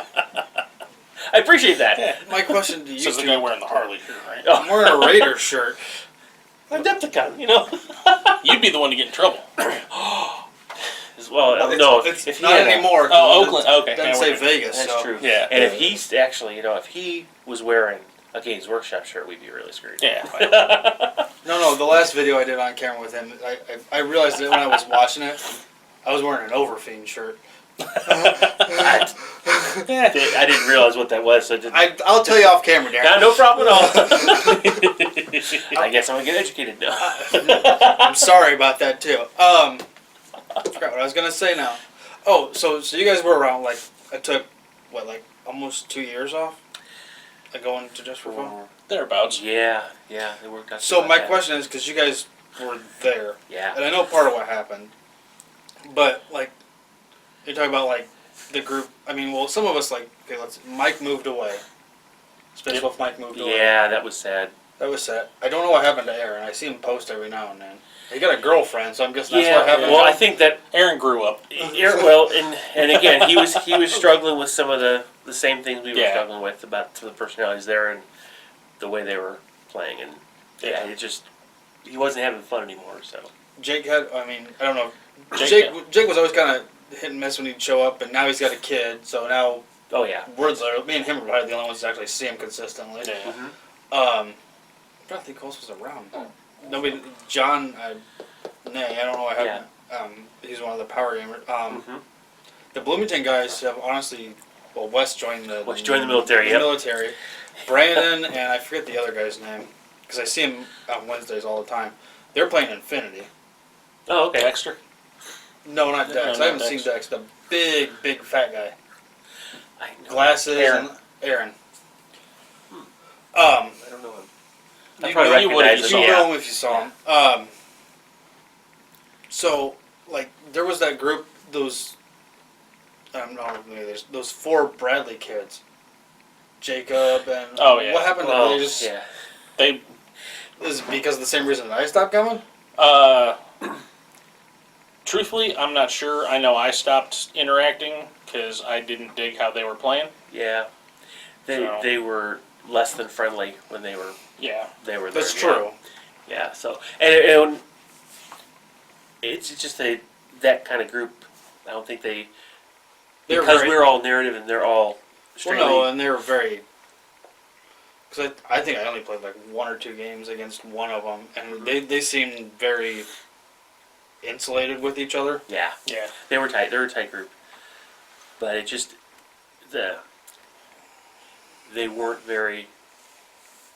Speaker 1: I appreciate that.
Speaker 3: Yeah.
Speaker 2: my question to you
Speaker 3: Says the
Speaker 2: two:
Speaker 3: guy wearing the Harley shirt, right?
Speaker 1: Oh,
Speaker 2: I'm wearing a Raider shirt.
Speaker 1: Adepticon,
Speaker 3: You'd be the one to get in trouble.
Speaker 1: As well,
Speaker 2: It's
Speaker 1: if he
Speaker 2: not
Speaker 1: had
Speaker 2: anymore. 'cause
Speaker 3: Oh,
Speaker 2: it
Speaker 3: Oakland. Okay,
Speaker 2: Doesn't
Speaker 3: yeah,
Speaker 2: say
Speaker 3: we're good.
Speaker 2: Vegas.
Speaker 1: That's
Speaker 2: so.
Speaker 1: true.
Speaker 3: Yeah.
Speaker 1: And if he's actually, if he was wearing a Games Workshop shirt, we'd be really screwed.
Speaker 3: Yeah.
Speaker 2: No. The last video I did on camera with him, I realized that when I was watching it, I was wearing an Overfiend shirt.
Speaker 1: I didn't realize what that was, so I didn't.
Speaker 2: I'll tell you off camera, Darren.
Speaker 1: No problem at all. I guess I'm gonna get educated now.
Speaker 2: I'm sorry about that too. I forgot what I was gonna say now. Oh, so you guys were around like I took almost 2 years off, going to Just for Fun.
Speaker 3: Thereabouts.
Speaker 1: Yeah, it worked out.
Speaker 2: So
Speaker 1: like
Speaker 2: my
Speaker 1: that.
Speaker 2: question is, because you guys were there,
Speaker 1: Yeah.
Speaker 2: and I know part of what happened, but like you're talking about like the group. I mean, well, some of us Mike moved away. Space Wolf Mike moved away.
Speaker 1: Yeah, that was sad.
Speaker 2: That was sad. I don't know what happened to Aaron. I see him post every now and then. He got a girlfriend, so I'm guessing that's what happened.
Speaker 1: Well,
Speaker 2: to
Speaker 1: I
Speaker 2: him.
Speaker 1: think that
Speaker 3: Aaron grew up.
Speaker 1: and again, he was struggling with some of the same things we were
Speaker 3: Yeah.
Speaker 1: struggling with about some of the personalities there and the way they were playing, and
Speaker 3: Yeah.
Speaker 1: he wasn't having fun anymore. So
Speaker 2: Jake had. I mean, I don't know.
Speaker 3: Jake,
Speaker 2: Jake was always kind of hit and miss when he'd show up, and now he's got a kid. So now
Speaker 1: oh yeah,
Speaker 2: me and him are probably the only ones that actually see him consistently.
Speaker 3: Yeah.
Speaker 2: I'm trying to think who else was around. Nobody. John. Nay, I don't know what happened. He's one of the power gamers. The Bloomington guys have honestly. Well, Wes joined the
Speaker 1: military. Yep.
Speaker 2: military. Brandon and I forget the other guy's name because I see him on Wednesdays all the time. They're playing Infinity.
Speaker 1: Oh okay.
Speaker 3: Dexter.
Speaker 2: No, not
Speaker 3: No,
Speaker 2: Dex.
Speaker 3: not
Speaker 2: I haven't
Speaker 3: Dex.
Speaker 2: seen Dex. The big fat guy.
Speaker 1: I know.
Speaker 2: Glasses.
Speaker 1: Aaron.
Speaker 2: And Aaron.
Speaker 1: I don't know him. I
Speaker 2: You
Speaker 1: probably
Speaker 3: know- you would if
Speaker 1: recognize
Speaker 3: you
Speaker 1: him.
Speaker 2: You
Speaker 3: saw
Speaker 2: know
Speaker 1: Yeah.
Speaker 2: him if you saw him. So, like, there was that group, those, I don't know, maybe there's those 4 Bradley kids. Jacob and...
Speaker 3: Oh, yeah.
Speaker 2: What happened to
Speaker 1: Well,
Speaker 2: them? They just...
Speaker 1: yeah.
Speaker 3: They.
Speaker 2: Is it because of the same reason that I stopped coming?
Speaker 3: Truthfully, I'm not sure. I know I stopped interacting because I didn't dig how they were playing.
Speaker 1: Yeah.
Speaker 3: So-
Speaker 1: They were less than friendly when they were
Speaker 3: Yeah.
Speaker 1: there.
Speaker 2: That's
Speaker 1: yeah.
Speaker 2: true.
Speaker 1: Yeah. So and it's just that kind of group. I don't think
Speaker 2: They're
Speaker 1: because
Speaker 2: very-
Speaker 1: we're all narrative and they're all
Speaker 2: Well,
Speaker 1: extremely.
Speaker 2: no, and they were very... Because I think I only played like 1 or 2 games against one of them, and they seemed very insulated with each other.
Speaker 1: Yeah.
Speaker 3: Yeah.
Speaker 1: They were tight. They were a tight group. But it just they weren't very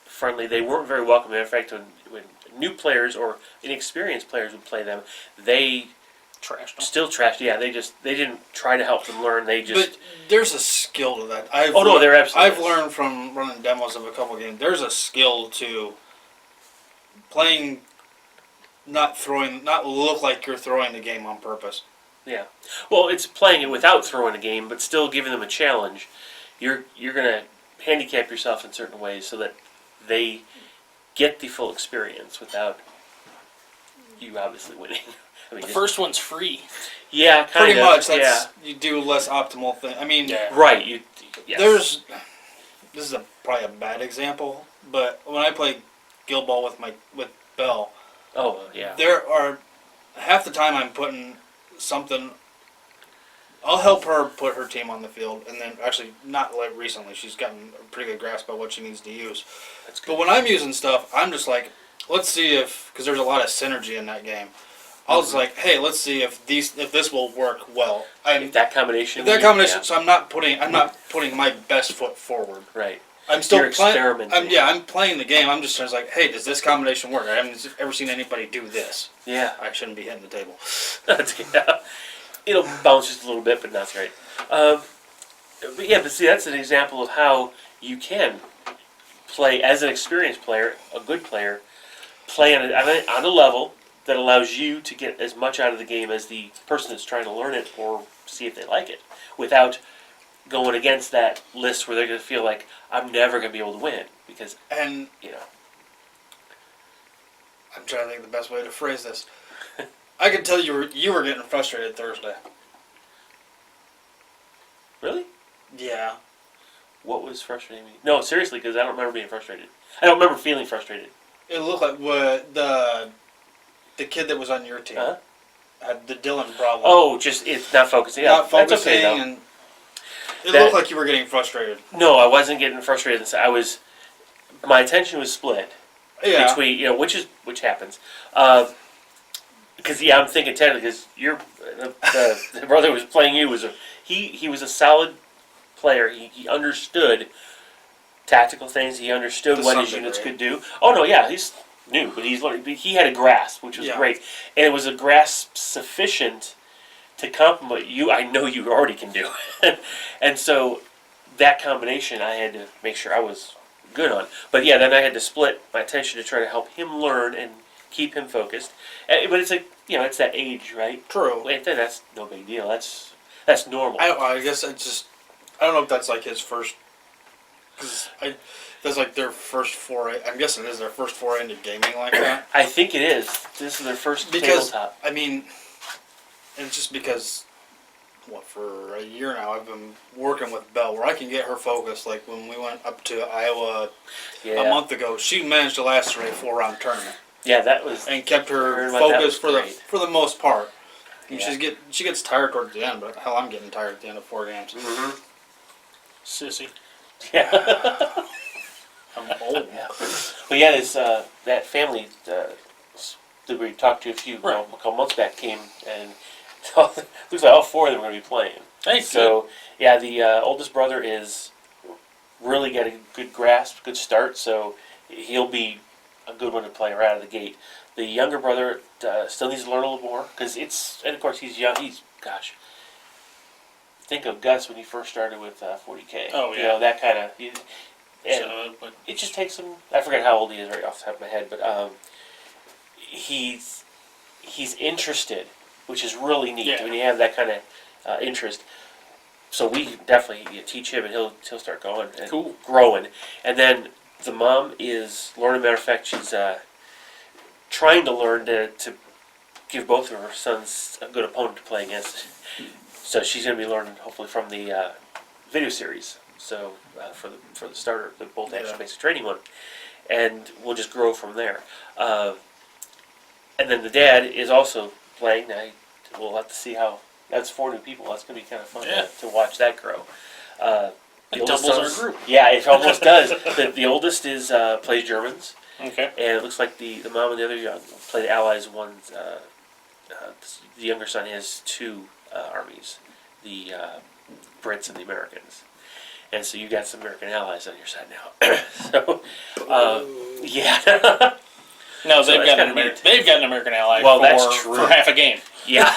Speaker 1: friendly. They weren't very welcoming. In fact, when new players or inexperienced players would play them, they
Speaker 3: Trashed them.
Speaker 1: still trashed. Yeah, they didn't try to help them learn. They just
Speaker 2: But there's a skill to that.
Speaker 1: there absolutely
Speaker 2: I've
Speaker 1: is.
Speaker 2: learned from running demos of a couple games. There's a skill to playing, not look like you're throwing the game on purpose.
Speaker 1: Yeah. Well, it's playing it without throwing a game, but still giving them a challenge. You're gonna handicap yourself in certain ways so that they get the full experience without you obviously winning. I mean,
Speaker 3: The first one's free.
Speaker 1: yeah, kind
Speaker 2: Pretty
Speaker 1: of.
Speaker 2: much,
Speaker 1: Yeah.
Speaker 2: you do less optimal thing. I mean,
Speaker 3: Yeah.
Speaker 1: Right. You. Yes.
Speaker 2: this is probably a bad example, but when I play Guild Ball with Belle,
Speaker 1: Oh yeah.
Speaker 2: there are half the time I'm putting something. I'll help her put her team on the field, and then actually not like recently. She's gotten a pretty good grasp of what she needs to use.
Speaker 1: That's good.
Speaker 2: But when I'm using stuff, I'm just like, let's see if, because there's a lot of synergy in that game. I was like, hey, let's see if this will work well.
Speaker 1: If that combination.
Speaker 2: So
Speaker 1: Yeah.
Speaker 2: I'm not putting my best foot forward.
Speaker 1: Right.
Speaker 2: I'm still
Speaker 1: You're experimenting.
Speaker 2: I'm playing the game. I'm just like, hey, does this combination work? I haven't ever seen anybody do this.
Speaker 1: Yeah.
Speaker 2: I shouldn't be hitting the table.
Speaker 1: Yeah. It'll bounce just a little bit, but not great. But see, that's an example of how you can play as an experienced player, a good player, play on a level that allows you to get as much out of the game as the person that's trying to learn it or see if they like it, without going against that list where they're going to feel like I'm never going to be able to win because
Speaker 2: And
Speaker 1: you know.
Speaker 2: I'm trying to think of the best way to phrase this. I could tell you were getting frustrated Thursday.
Speaker 1: Really?
Speaker 2: Yeah.
Speaker 1: What was frustrating me? No, seriously, because I don't remember being frustrated. I don't remember feeling frustrated.
Speaker 2: It looked like what the kid that was on your team
Speaker 1: Huh?
Speaker 2: had the Dylan problem.
Speaker 1: Oh, just it's not focusing. Yeah,
Speaker 2: Not focusing,
Speaker 1: that's okay though.
Speaker 2: and it
Speaker 1: That-
Speaker 2: looked like you were getting frustrated.
Speaker 1: No, I wasn't getting frustrated. My attention was split
Speaker 2: Yeah.
Speaker 1: between which happens. Because I'm thinking technically because the brother who was playing you he was a solid player. He understood tactical things. He understood
Speaker 2: To
Speaker 1: what
Speaker 2: some
Speaker 1: his units
Speaker 2: degree.
Speaker 1: could do. Oh no, yeah, he's new, but he's learning. He had a grasp, which was
Speaker 2: Yeah.
Speaker 1: great, and it was a grasp sufficient to complement you. I know you already can do, and so that combination I had to make sure I was good on. But yeah, then I had to split my attention to try to help him learn and keep him focused. But it's it's that age, right?
Speaker 2: True.
Speaker 1: Wait, then that's no big deal. That's normal.
Speaker 2: I guess I don't know if that's like his first. Cause that's like their first foray. I'm guessing it is their first foray into gaming like that.
Speaker 1: I think it is. This is their first
Speaker 2: Because
Speaker 1: tabletop.
Speaker 2: I mean, it's just because for a year now I've been working with Belle where I can get her focused. Like when we went up to Iowa
Speaker 1: Yeah.
Speaker 2: a month ago, she managed to last through a 4-round tournament
Speaker 1: Yeah, that was.
Speaker 2: and kept her
Speaker 1: Heard about that
Speaker 2: focused
Speaker 1: was great.
Speaker 2: for the most part. And
Speaker 1: Yeah.
Speaker 2: she gets tired towards the end, but hell, I'm getting tired at the end of 4 games.
Speaker 1: Mhm.
Speaker 3: Sissy.
Speaker 1: Yeah.
Speaker 2: I'm old.
Speaker 1: Yeah. Well, yeah, this that family that we talked to a couple months back came and looks like all 4 of them are going to be playing.
Speaker 3: Hey,
Speaker 1: So yeah, the oldest brother is really got a good grasp, good start. So he'll be a good one to play right out of the gate. The younger brother still needs to learn a little more because and of course he's young. Think of Gus when he first started with 40K.
Speaker 3: Oh,
Speaker 1: You
Speaker 3: yeah.
Speaker 1: know, that kind of. And
Speaker 3: So, but
Speaker 1: it just takes him. I forget how old he is right off the top of my head, but he's interested, which is really neat
Speaker 3: Yeah.
Speaker 1: when you have that kind of interest. So we definitely teach him, and he'll start going and
Speaker 3: Cool.
Speaker 1: growing. And then the mom is learning. Matter of fact, she's trying to learn to give both of her sons a good opponent to play against. So she's going to be learning hopefully from the video series. So for the starter, the Bolt Action Basic Training one, and we'll just grow from there. And then the dad is also playing. Now we'll have to see how. That's 4 new people. That's going to be kind of fun
Speaker 3: Yeah.
Speaker 1: to watch that grow. The
Speaker 3: It
Speaker 1: oldest
Speaker 3: doubles our
Speaker 1: son's-
Speaker 3: group.
Speaker 1: Yeah, it almost does. The oldest is plays Germans,
Speaker 3: okay.
Speaker 1: and it looks like the mom and the other young play the Allies. The younger son has 2 armies, the Brits and the Americans. and so you got some American allies on your side now. So, yeah.
Speaker 3: No,
Speaker 1: So
Speaker 3: they've
Speaker 1: that's
Speaker 3: got
Speaker 1: kinda
Speaker 3: an American.
Speaker 1: neat.
Speaker 3: They've got an American ally
Speaker 1: Well,
Speaker 3: for,
Speaker 1: that's true.
Speaker 3: for half a game.
Speaker 1: Yeah.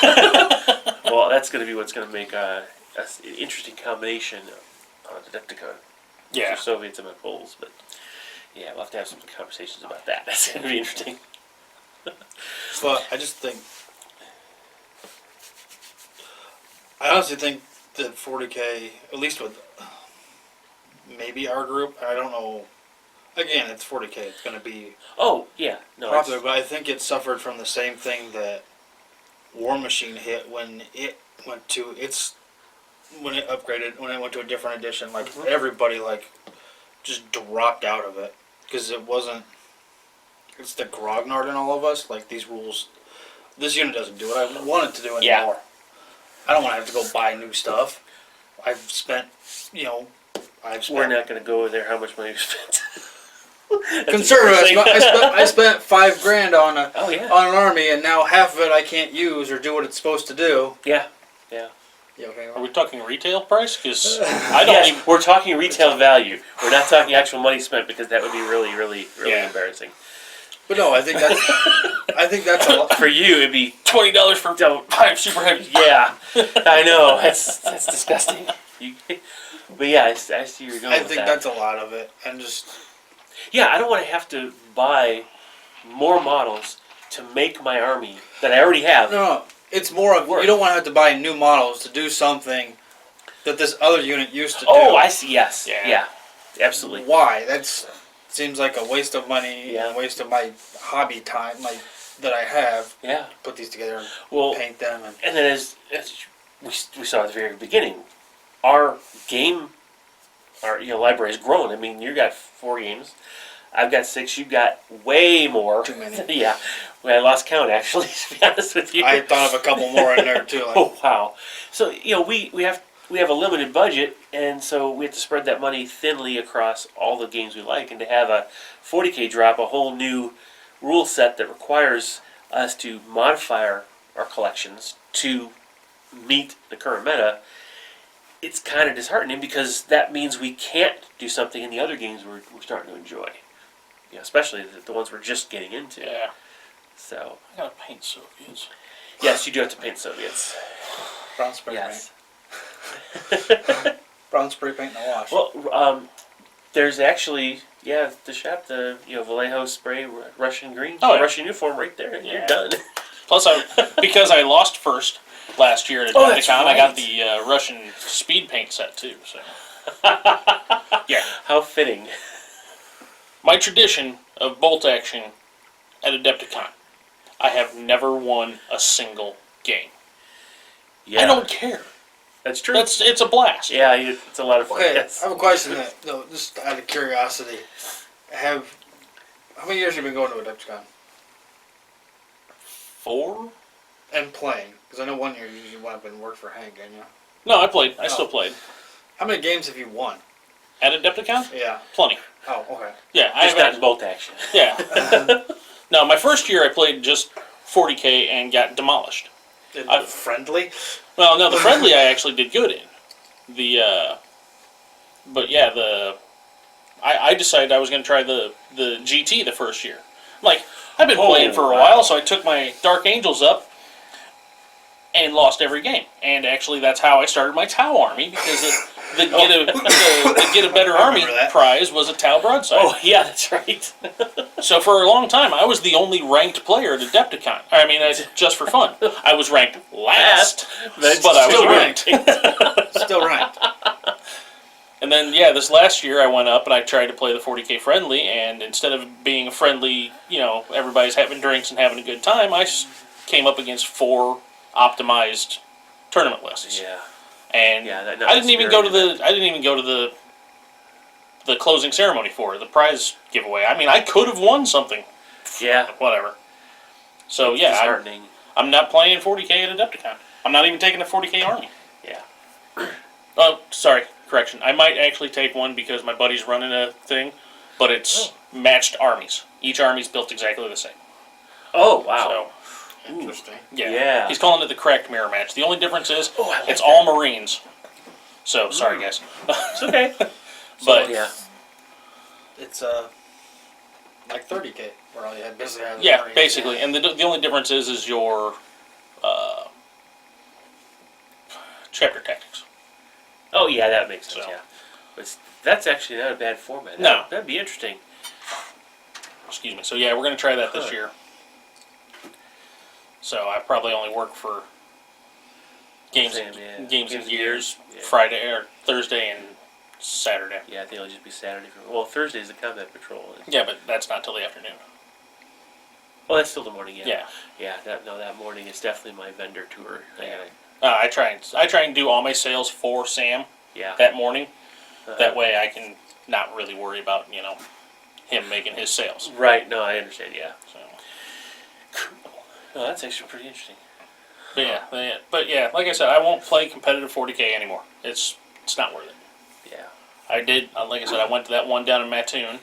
Speaker 1: Well, that's going to be what's going to make an interesting combination on Adepticon.
Speaker 3: Yeah.
Speaker 1: The Soviets and the Poles, but yeah, we'll have to have some conversations about that. That's going to be interesting.
Speaker 2: But I just think, I honestly think that 40K, at least with maybe our group, I don't know. Again, it's 40K. It's going to be
Speaker 1: Oh, yeah. No,
Speaker 2: popular,
Speaker 1: it's,
Speaker 2: but I think it suffered from the same thing that War Machine hit when it went to when it upgraded, when it went to a different edition. Like everybody just dropped out of it because it wasn't. It's the grognard in all of us. Like these rules, this unit doesn't do what I want it to do anymore.
Speaker 1: Yeah.
Speaker 2: I don't want to have to go buy new stuff. I've spent,
Speaker 1: we're not going to go there how much money we spent. That's
Speaker 2: conservative.
Speaker 1: embarrassing.
Speaker 2: I spent $5,000 on
Speaker 1: Oh, yeah.
Speaker 2: on an army, and now half of it I can't use or do what it's supposed to do.
Speaker 1: Yeah.
Speaker 2: Yeah, okay.
Speaker 3: Are we talking retail price? Because I don't
Speaker 1: Yes,
Speaker 3: even.
Speaker 1: we're talking retail value. We're not talking actual money spent because that would be really, really, really
Speaker 3: Yeah.
Speaker 1: embarrassing.
Speaker 2: But no, I think that's a lot.
Speaker 1: For you, it'd be
Speaker 3: $20 for
Speaker 1: Don't-
Speaker 3: 5 super heavy.
Speaker 1: yeah. I know that's disgusting. But yeah, I see where you're going
Speaker 2: I
Speaker 1: with
Speaker 2: think
Speaker 1: that.
Speaker 2: that's a lot of it, and just
Speaker 1: Yeah, I don't want to have to buy more models to make my army that I already have.
Speaker 2: no. It's more of
Speaker 1: Work.
Speaker 2: you don't want to have to buy new models to do something that this other unit used to do.
Speaker 1: Oh, I see. Yes.
Speaker 3: Yeah.
Speaker 1: Yeah. Absolutely.
Speaker 2: Why? That seems like a waste of money
Speaker 1: Yeah.
Speaker 2: and a waste of my hobby time, that I have.
Speaker 1: Yeah.
Speaker 2: Put these together and
Speaker 1: Well,
Speaker 2: paint them, and
Speaker 1: and then as we saw at the very beginning, our game, our library has grown. I mean, you got 4 games. I've got 6. You've got way more.
Speaker 2: Too many.
Speaker 1: Yeah. Well, I lost count actually. To be honest with you.
Speaker 2: I thought of a couple more in there too. Like,
Speaker 1: Oh wow! So we have a limited budget, and so we have to spread that money thinly across all the games we like, and to have a 40K drop a whole new rule set that requires us to modify our collections to meet the current meta. It's kind of disheartening because that means we can't do something in the other games we're starting to enjoy. Especially the ones we're just getting into.
Speaker 3: Yeah.
Speaker 1: So
Speaker 3: I gotta paint Soviets.
Speaker 1: yes, you do have to paint Soviets.
Speaker 2: brown spray
Speaker 1: Yes.
Speaker 2: paint. Brown spray paint in the wash.
Speaker 1: Well, there's actually the shop, the Vallejo spray Russian green,
Speaker 3: Oh, yeah.
Speaker 1: Russian uniform right there, and
Speaker 3: Yeah.
Speaker 1: you're done.
Speaker 3: Plus, because I lost first last year at
Speaker 1: Oh, that's
Speaker 3: Adepticon, I got
Speaker 1: right.
Speaker 3: the Russian speed paint set too. So yeah,
Speaker 1: How fitting.
Speaker 3: my tradition of bolt action at Adepticon, I have never won a single game.
Speaker 1: Yeah,
Speaker 3: I don't care.
Speaker 1: That's true.
Speaker 3: It's a blast.
Speaker 1: Yeah, it's a lot of fun.
Speaker 2: Okay,
Speaker 1: Yes.
Speaker 2: I have a question just out of curiosity. How many years have you been going to Adepticon
Speaker 3: 4?
Speaker 2: and playing? Because I know one year you went up and worked for Hank, didn't you?
Speaker 3: No, I played. I
Speaker 2: Oh.
Speaker 3: still played
Speaker 2: How many games have you won?
Speaker 3: at Adepticon.
Speaker 2: Yeah.
Speaker 3: Plenty.
Speaker 2: Oh, okay.
Speaker 3: Yeah, I
Speaker 1: Just not
Speaker 3: have.
Speaker 1: in bolt action.
Speaker 3: Yeah. No, my first year I played just 40K and got demolished.
Speaker 2: Friendly?
Speaker 3: Well, no, the friendly I actually did good in. But yeah, I decided I was going to try the GT the first year. Like, I've been playing for a
Speaker 1: wow.
Speaker 3: while, so I took my Dark Angels up and lost every game. And actually, that's how I started my Tau army, because the get a better army
Speaker 2: Remember that.
Speaker 3: prize was a Tau broadside.
Speaker 1: Oh yeah, that's right.
Speaker 3: So for a long time, I was the only ranked player at Adepticon. I mean, just for fun. I was ranked last,
Speaker 1: That's
Speaker 3: but I was
Speaker 1: still
Speaker 3: ranked.
Speaker 2: Still ranked.
Speaker 3: And then, this last year I went up and I tried to play the 40K friendly, and instead of being a friendly, everybody's having drinks and having a good time, I came up against 4 optimized tournament lists.
Speaker 1: Yeah.
Speaker 3: And
Speaker 1: Yeah, that-
Speaker 3: I didn't even go to
Speaker 1: that's
Speaker 3: I didn't even go to the closing ceremony for it, the prize giveaway. I mean, I could have won something.
Speaker 1: Yeah.
Speaker 3: Whatever. So yeah,
Speaker 1: Disheartening.
Speaker 3: I'm not playing 40K at Adepticon. I'm not even taking a 40K army.
Speaker 1: Yeah.
Speaker 3: Oh, sorry, correction. I might actually take one because my buddy's running a thing, but it's matched armies. Each army's built exactly the same.
Speaker 1: Oh wow.
Speaker 3: So,
Speaker 2: Interesting.
Speaker 3: yeah.
Speaker 1: Yeah.
Speaker 3: He's calling it the cracked mirror match. The only difference is
Speaker 1: Oh, I like
Speaker 3: it's
Speaker 1: that.
Speaker 3: all Marines. So sorry, guys.
Speaker 1: It's okay.
Speaker 3: But
Speaker 1: Yeah.
Speaker 2: It's like 30K, where all you had basically. Had was
Speaker 3: yeah,
Speaker 2: 30K.
Speaker 3: basically, and the only difference is your chapter tactics.
Speaker 1: Oh yeah, that makes sense.
Speaker 3: So.
Speaker 1: Yeah, but that's actually not a bad format.
Speaker 3: No.
Speaker 1: That'd be interesting.
Speaker 3: Excuse me. So yeah, we're gonna try that this
Speaker 1: Huh.
Speaker 3: year. So I probably only work for games
Speaker 1: Same, yeah.
Speaker 3: games
Speaker 1: Games
Speaker 3: and
Speaker 1: and
Speaker 3: Gears
Speaker 1: yeah.
Speaker 3: Friday or Thursday and Saturday.
Speaker 1: Yeah, I think it'll just be Saturday. Well, Thursday's the combat patrol.
Speaker 3: Yeah, but that's not till the afternoon.
Speaker 1: Oh, that's still the morning. Yeah.
Speaker 3: Yeah.
Speaker 1: Yeah. That morning is definitely my vendor tour.
Speaker 3: Yeah. I try and do all my sales for Sam
Speaker 1: Yeah.
Speaker 3: that morning.
Speaker 1: Uh-huh.
Speaker 3: That way I can not really worry about him making his sales.
Speaker 1: Right. No, I understand. Yeah.
Speaker 3: So.
Speaker 1: No, that's actually pretty interesting.
Speaker 3: But yeah, like I said, I won't play competitive 40K anymore. It's not worth it.
Speaker 1: Yeah.
Speaker 3: I did, like I said, I went to that one down in Mattoon,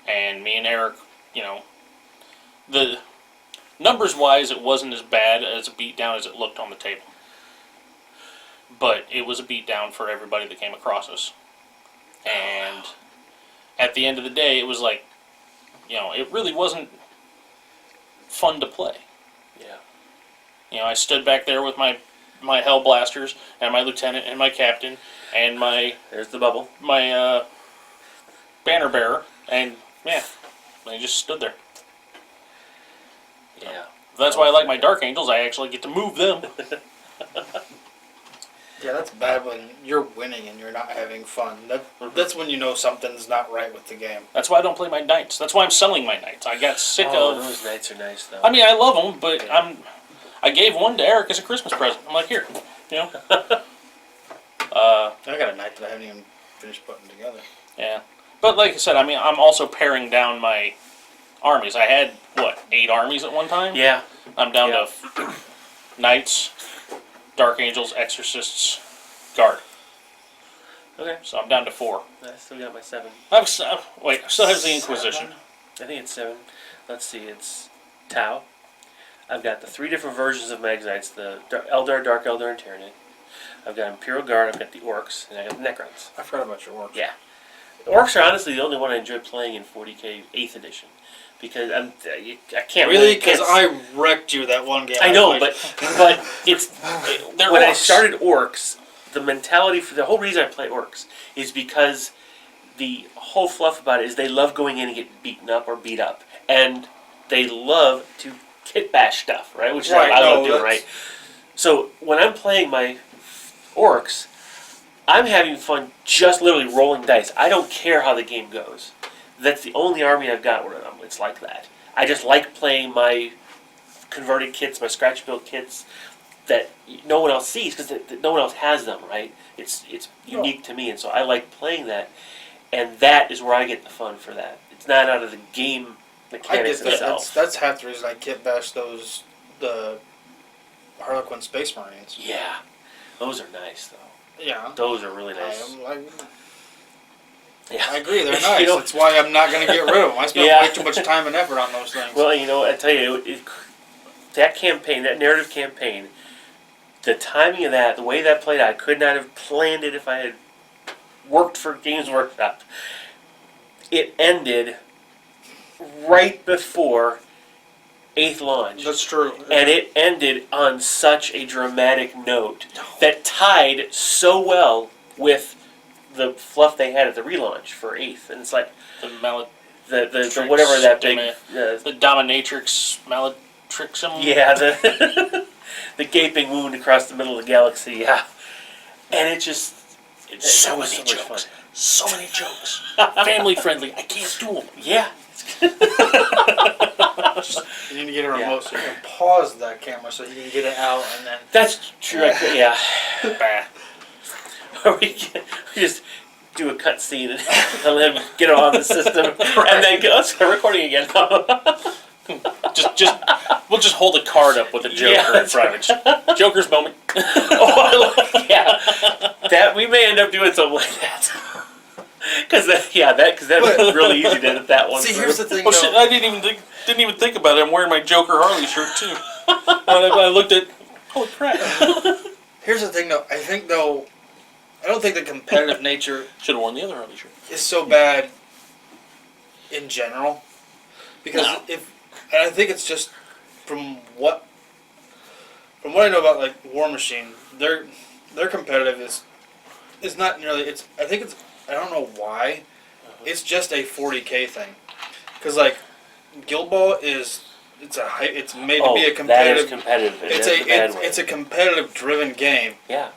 Speaker 3: and me and Eric, the numbers wise, it wasn't as bad as a beatdown as it looked on the table. But it was a beatdown for everybody that came across us. And at the end of the day, it was like, it really wasn't fun to play.
Speaker 1: Yeah.
Speaker 3: I stood back there with my Hell Blasters and my lieutenant and my captain and my
Speaker 1: There's the bubble.
Speaker 3: banner bearer, and I just stood there.
Speaker 1: Yeah.
Speaker 3: That's why I like my Dark Angels. I actually get to move them.
Speaker 2: Yeah, that's bad when you're winning and you're not having fun. That's when you know something's not right with the game.
Speaker 3: That's why I don't play my Knights. That's why I'm selling my Knights. I got sick
Speaker 1: Oh,
Speaker 3: of.
Speaker 1: those nights are nice though.
Speaker 3: I mean, I love them, but
Speaker 1: Yeah.
Speaker 3: I gave one to Eric as a Christmas present. I'm like, here,
Speaker 2: I got a knight that I haven't even finished putting together.
Speaker 3: Yeah. But like I said, I mean, I'm also paring down my armies. I had, 8 armies at one time?
Speaker 1: Yeah.
Speaker 3: I'm down
Speaker 1: Yeah.
Speaker 3: to Knights, Dark Angels, Exorcists, Guard.
Speaker 1: Okay.
Speaker 3: So I'm down to 4.
Speaker 1: I still got my 7.
Speaker 3: I still have the Inquisition.
Speaker 1: I think it's 7. Let's see. It's Tau. I've got the 3 different versions of Magzites: the Eldar, Dark Eldar, and Tyranid. I've got Imperial Guard. I've got the Orcs, and I got the Necrons.
Speaker 2: I forgot about your orcs.
Speaker 1: Yeah. The Orcs are honestly the only one I enjoy playing in 40K 8th edition because I can't
Speaker 2: Really? Because
Speaker 1: can't-
Speaker 2: I wrecked you that one game.
Speaker 1: I know,
Speaker 2: played.
Speaker 1: but it's
Speaker 3: They're
Speaker 1: when I
Speaker 3: orcs.
Speaker 1: started Orcs, the mentality for the whole reason I play Orcs is because the whole fluff about it is they love going in and get beaten up or beat up, and they love to kit bash stuff, right? Which is what I love doing, right? So when I'm playing my Orcs, I'm having fun just literally rolling dice. I don't care how the game goes. That's the only army I've got where it's like that. I just like playing my converted kits, my scratch built kits that no one else sees because no one else has them, right? It's unique to me, and so I like playing that, and that is where I get the fun for that. It's not out of the game
Speaker 2: I
Speaker 1: mechanics
Speaker 2: get that.
Speaker 1: itself.
Speaker 2: That's half the reason I kit bash the Harlequin Space Marines.
Speaker 1: Yeah, those are nice though.
Speaker 2: Yeah.
Speaker 1: Those are really nice. Yeah.
Speaker 2: I agree, they're nice.
Speaker 1: You know-
Speaker 2: That's why I'm not going to get rid of them. I spent
Speaker 1: Yeah.
Speaker 2: way too much time and effort on those things.
Speaker 1: Well, I tell you, that campaign, that narrative campaign, the timing of that, the way that played out, I could not have planned it if I had worked for Games Workshop. It ended right before 8th launch.
Speaker 2: That's true.
Speaker 1: And it ended on such a dramatic note that tied so well with the fluff they had at the relaunch for 8th. And it's like
Speaker 3: The
Speaker 1: the whatever that big
Speaker 3: the Dominatrix Malatrixum.
Speaker 1: yeah, the gaping wound across the middle of the galaxy, yeah. And it just
Speaker 3: So
Speaker 1: that was
Speaker 3: many
Speaker 1: so much
Speaker 3: jokes.
Speaker 1: fun.
Speaker 3: So many jokes. Family friendly. I can't do them.
Speaker 1: Yeah.
Speaker 2: You need to get a remote so you can pause that camera so you can get it out and then.
Speaker 1: That's true. Yeah.
Speaker 3: Bah.
Speaker 1: Or we just do a cut scene and let him get on the system, and then go, let's start recording again.
Speaker 3: We'll just hold a card up with a Joker
Speaker 1: Yeah,
Speaker 3: in front of it. Joker's moment.
Speaker 1: That we may end up doing something like that. Because that was really easy to edit that one.
Speaker 2: See,
Speaker 1: through.
Speaker 2: here's the thing.
Speaker 3: Oh
Speaker 2: though.
Speaker 3: shit! I didn't even think about it. I'm wearing my Joker Harley shirt too. When I looked at, holy crap!
Speaker 2: Here's the thing, though. I think, though, don't think the competitive nature
Speaker 3: Should have worn the other Harley shirt.
Speaker 2: is so bad in general, because
Speaker 3: No.
Speaker 2: and I think it's just from what I know about like War Machine, their competitive is not nearly. I think it's, I don't know why, it's just a 40K thing, because like Guild Ball it's made to be a
Speaker 1: That is
Speaker 2: competitive.
Speaker 1: competitive.
Speaker 2: It's a competitive driven game.
Speaker 1: Yeah.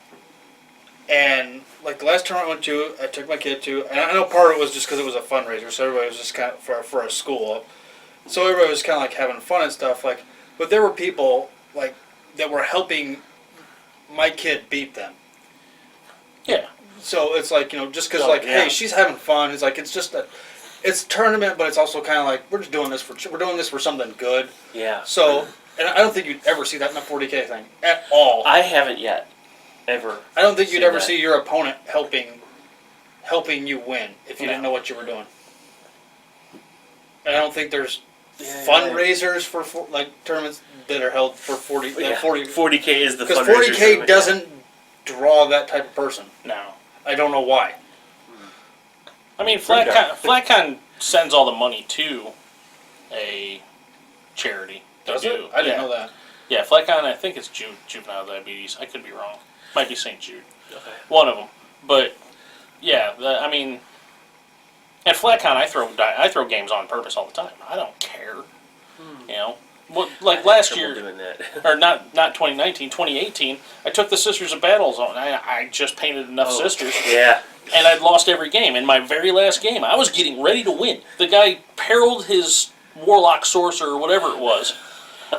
Speaker 2: And like the last tournament I went to, I took my kid to, and I know part of it was just because it was a fundraiser, so everybody was just kind of for a school, so everybody was kind of like having fun and stuff. Like, but there were people like that were helping my kid beat them.
Speaker 3: Yeah.
Speaker 2: So it's like, just because
Speaker 1: Oh,
Speaker 2: like,
Speaker 1: yeah.
Speaker 2: hey, she's having fun. It's like it's just it's tournament, but it's also kind of like we're doing this for something good.
Speaker 1: Yeah.
Speaker 2: So, and I don't think you'd ever see that in a 40K thing at all.
Speaker 1: I haven't yet. Ever.
Speaker 2: I don't think you'd
Speaker 1: seen
Speaker 2: ever
Speaker 1: that.
Speaker 2: see your opponent helping you win if you didn't
Speaker 3: No.
Speaker 2: know what you were doing. And I don't think there's
Speaker 1: Yeah.
Speaker 2: fundraisers for like tournaments that are held for 40.
Speaker 1: Yeah.
Speaker 2: 40
Speaker 1: 40K is the
Speaker 2: because
Speaker 1: fundraiser
Speaker 2: 40K
Speaker 1: tournament,
Speaker 2: doesn't draw that type of person.
Speaker 3: No.
Speaker 2: I don't know why.
Speaker 3: I mean,
Speaker 1: Okay.
Speaker 3: FlatCon sends all the money to a charity. They
Speaker 2: Does
Speaker 3: do.
Speaker 2: it? I didn't know that.
Speaker 3: Yeah, FlatCon, I think it's juvenile diabetes. I could be wrong. Might be St. Jude.
Speaker 1: Yeah. Okay.
Speaker 3: One of them. But, yeah, I mean, at FlatCon, I throw games on purpose all the time. I don't care. You know? Well, like
Speaker 1: I had
Speaker 3: last
Speaker 1: trouble
Speaker 3: year,
Speaker 1: doing that.
Speaker 3: or not 2019, 2018, I took the Sisters of Battle Zone. I just painted enough
Speaker 1: Oh,
Speaker 3: sisters.
Speaker 1: Yeah.
Speaker 3: And I'd lost every game. In my very last game, I was getting ready to win. The guy periled his Warlock Sorcerer or whatever it was,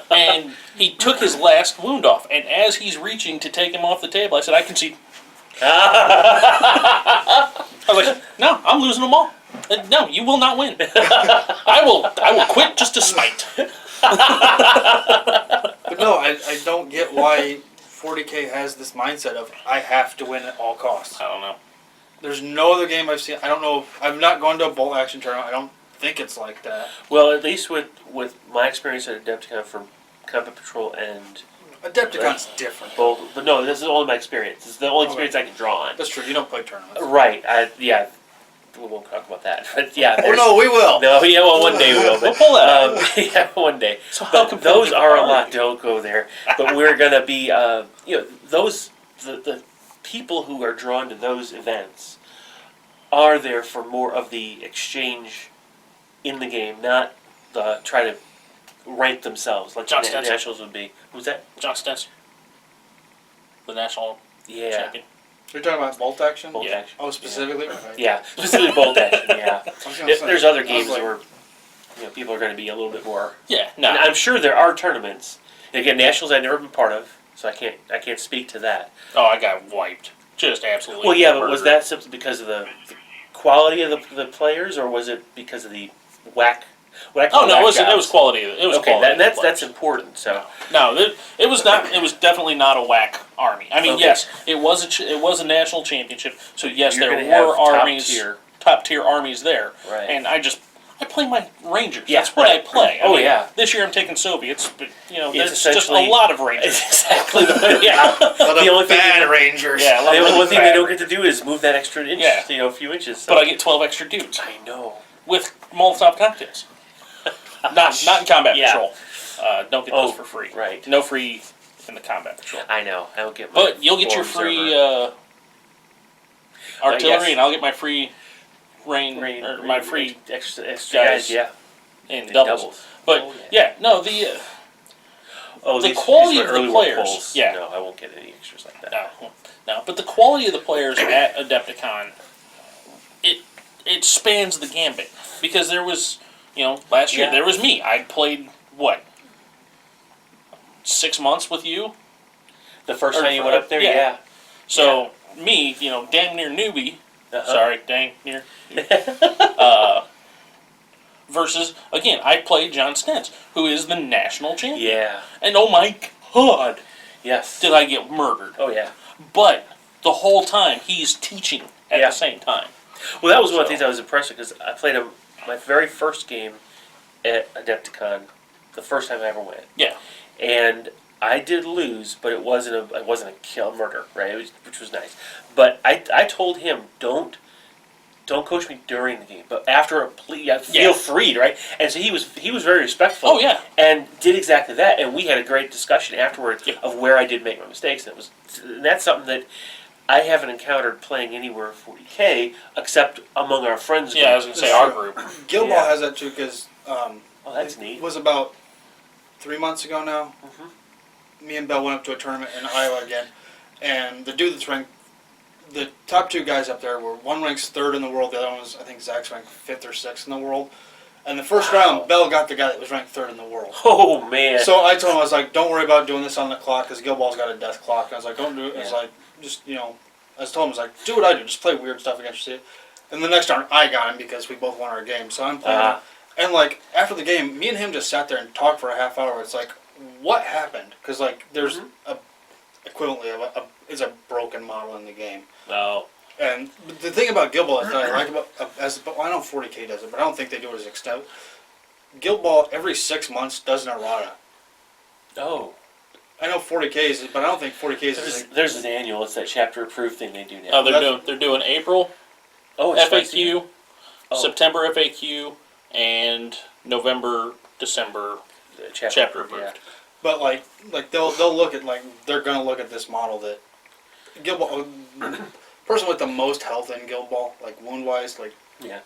Speaker 3: and he took his last wound off. And as he's reaching to take him off the table, I said, I concede. I was like, no, I'm losing them all. No, you will not win. I will quit just to smite.
Speaker 2: But no, I don't get why 40K has this mindset of I have to win at all costs.
Speaker 3: I don't know.
Speaker 2: There's no other game I've seen. I don't know. I've not gone to a bolt action tournament. I don't think it's like that.
Speaker 1: Well, at least with my experience at Adepticon for Combat Patrol and
Speaker 2: Adepticon's different.
Speaker 1: Bolt, but no, this is only my experience. This is the only experience I can draw on.
Speaker 2: That's true. You don't play tournaments.
Speaker 1: Right. Yeah. We won't talk about that. But yeah.
Speaker 2: Oh
Speaker 1: there's-
Speaker 2: no, we will.
Speaker 1: No, yeah, well, one day we will.
Speaker 3: We'll
Speaker 1: But,
Speaker 3: pull that out.
Speaker 1: yeah, one day.
Speaker 3: So how
Speaker 1: But
Speaker 3: competitive
Speaker 1: those are a
Speaker 3: are
Speaker 1: lot.
Speaker 3: you?
Speaker 1: Don't go there. But we're gonna be, those the people who are drawn to those events are there for more of the exchange in the game, not try to rank themselves like
Speaker 3: John
Speaker 1: the
Speaker 3: Stenson.
Speaker 1: nationals would be. Who's that?
Speaker 3: John Stenson, the national
Speaker 1: Yeah.
Speaker 3: champion.
Speaker 2: You're talking about bolt action?
Speaker 1: Bolt
Speaker 3: Yeah.
Speaker 1: action.
Speaker 2: Oh, specifically? Okay.
Speaker 1: Yeah, specifically bolt action. Yeah.
Speaker 2: I was gonna say,
Speaker 1: There's other
Speaker 2: I was
Speaker 1: games
Speaker 2: like,
Speaker 1: where people are going to be a little bit more.
Speaker 3: Yeah,
Speaker 1: And
Speaker 3: no.
Speaker 1: I'm sure there are tournaments. And again, nationals I've never been part of, so I can't speak to that.
Speaker 3: Oh, I got wiped. Just absolutely.
Speaker 1: Well, yeah, but was
Speaker 3: murdered.
Speaker 1: that simply because of the quality of the players, or was it because of the whack? What I call
Speaker 3: Oh no,
Speaker 1: whack
Speaker 3: it was
Speaker 1: jobs?
Speaker 3: quality. It was
Speaker 1: Okay,
Speaker 3: quality.
Speaker 1: that's
Speaker 3: of the players.
Speaker 1: important. So
Speaker 3: No, it was not. It was definitely not a whack army. I mean,
Speaker 1: Okay.
Speaker 3: yes, it was it was a national championship. So yes,
Speaker 1: You're
Speaker 3: there
Speaker 1: gonna have
Speaker 3: were armies, top tier armies there.
Speaker 1: Right.
Speaker 3: And I play my Rangers.
Speaker 1: Yeah,
Speaker 3: That's what
Speaker 1: right.
Speaker 3: I play. I
Speaker 1: Oh,
Speaker 3: mean,
Speaker 1: yeah.
Speaker 3: This year I'm taking Soviets, but
Speaker 1: It's
Speaker 3: there's just a
Speaker 1: essentially-
Speaker 3: lot of Rangers.
Speaker 1: it's exactly the yeah.
Speaker 2: the
Speaker 1: only thing
Speaker 2: bad
Speaker 1: you-
Speaker 2: Rangers.
Speaker 3: Yeah, a lot
Speaker 1: The
Speaker 3: of
Speaker 1: only thing they
Speaker 3: bad
Speaker 1: don't get to do is move that extra inch,
Speaker 3: Yeah.
Speaker 1: a few inches. So.
Speaker 3: But I get 12 extra dudes
Speaker 1: I know.
Speaker 3: with Molotov cocktails. not in combat
Speaker 1: Yeah.
Speaker 3: patrol. Don't get those
Speaker 1: Oh,
Speaker 3: for free.
Speaker 1: right.
Speaker 3: No free in the combat patrol.
Speaker 1: I know. I don't get. My
Speaker 3: But you'll get your
Speaker 1: forum
Speaker 3: free
Speaker 1: server.
Speaker 3: artillery,
Speaker 1: yes.
Speaker 3: and I'll get my free rain, or my free
Speaker 1: extra
Speaker 3: guys.
Speaker 1: guys. Yeah.
Speaker 3: in
Speaker 1: And
Speaker 3: doubles. But
Speaker 1: Oh,
Speaker 3: yeah, no, the
Speaker 1: these
Speaker 3: quality
Speaker 1: were
Speaker 3: of the
Speaker 1: early
Speaker 3: players,
Speaker 1: work polls.
Speaker 3: yeah.
Speaker 1: No, I won't get any extras like that.
Speaker 3: no, but the quality of the players at Adepticon, it spans the gambit, because there was, last year
Speaker 1: Yeah.
Speaker 3: there was me. I played what, 6 months with you.
Speaker 1: The first
Speaker 3: Or
Speaker 1: time you went up there,
Speaker 3: yeah.
Speaker 1: yeah.
Speaker 3: So me, damn near newbie.
Speaker 1: Uh-huh.
Speaker 3: Sorry, dang near. Versus again, I played John Stentz, who is the national champion.
Speaker 1: Yeah.
Speaker 3: And oh my God,
Speaker 1: Yes.
Speaker 3: did I get murdered?
Speaker 1: Oh yeah.
Speaker 3: But the whole time he's teaching at
Speaker 1: Yeah.
Speaker 3: the same time.
Speaker 1: Well, that was one of the
Speaker 3: So-
Speaker 1: things I was impressed with, because I played my very first game at Adepticon, the first time I ever went,
Speaker 3: Yeah.
Speaker 1: and I did lose, but it wasn't a kill murder, right? Which was nice. But I told him don't coach me during the game, but after a plea, feel free, right? And so he was very respectful.
Speaker 3: Oh, yeah.
Speaker 1: And did exactly that, and we had a great discussion afterwards
Speaker 3: Yeah.
Speaker 1: of where I did make my mistakes, and that's something that I haven't encountered playing anywhere 40K except among our friends.
Speaker 3: Yeah, I was gonna say our group.
Speaker 2: Guild
Speaker 1: Yeah.
Speaker 2: Ball has that too because
Speaker 1: Oh, that's
Speaker 2: it
Speaker 1: neat.
Speaker 2: was about 3 months ago now.
Speaker 1: Mhm.
Speaker 2: Me and Bell went up to a tournament in Iowa again, and the dude that's ranked, the top two guys up there were, one ranks 3rd in the world, the other one was, I think Zach's ranked 5th or 6th in the world. And the first round, Bell got the guy that was ranked 3rd in the world.
Speaker 1: Oh man.
Speaker 2: So I told him, I was like, don't worry about doing this on the clock because Guild Ball's got a death clock. And I was like, don't do it. I was
Speaker 1: Yeah.
Speaker 2: like, just, I was told him, I was like, do what I do, just play weird stuff against you. And the next turn, I got him because we both won our game. So I'm playing him. And like, after the game, me and him just sat there and talked for a half hour. It's like, what happened? Because like, there's equivalently it's a broken model in the game.
Speaker 1: No.
Speaker 2: And the thing about Guild Ball that I like about, I know 40K does it, but I don't think they do it as extent. Guild Ball every 6 months does an errata.
Speaker 1: Oh.
Speaker 2: I know 40Ks, but I don't think 40Ks is.
Speaker 1: There's an annual. It's that chapter approved thing they do now.
Speaker 3: Oh, they're doing April
Speaker 1: Oh, it's spicy?
Speaker 3: FAQ,
Speaker 1: Oh.
Speaker 3: September FAQ, and November, December
Speaker 1: The
Speaker 3: chapter approved.
Speaker 1: Yeah.
Speaker 2: But like they'll look at they're gonna look at this model that Guild Ball. Person with the most health in Guild Ball, like wound wise,
Speaker 1: Yeah.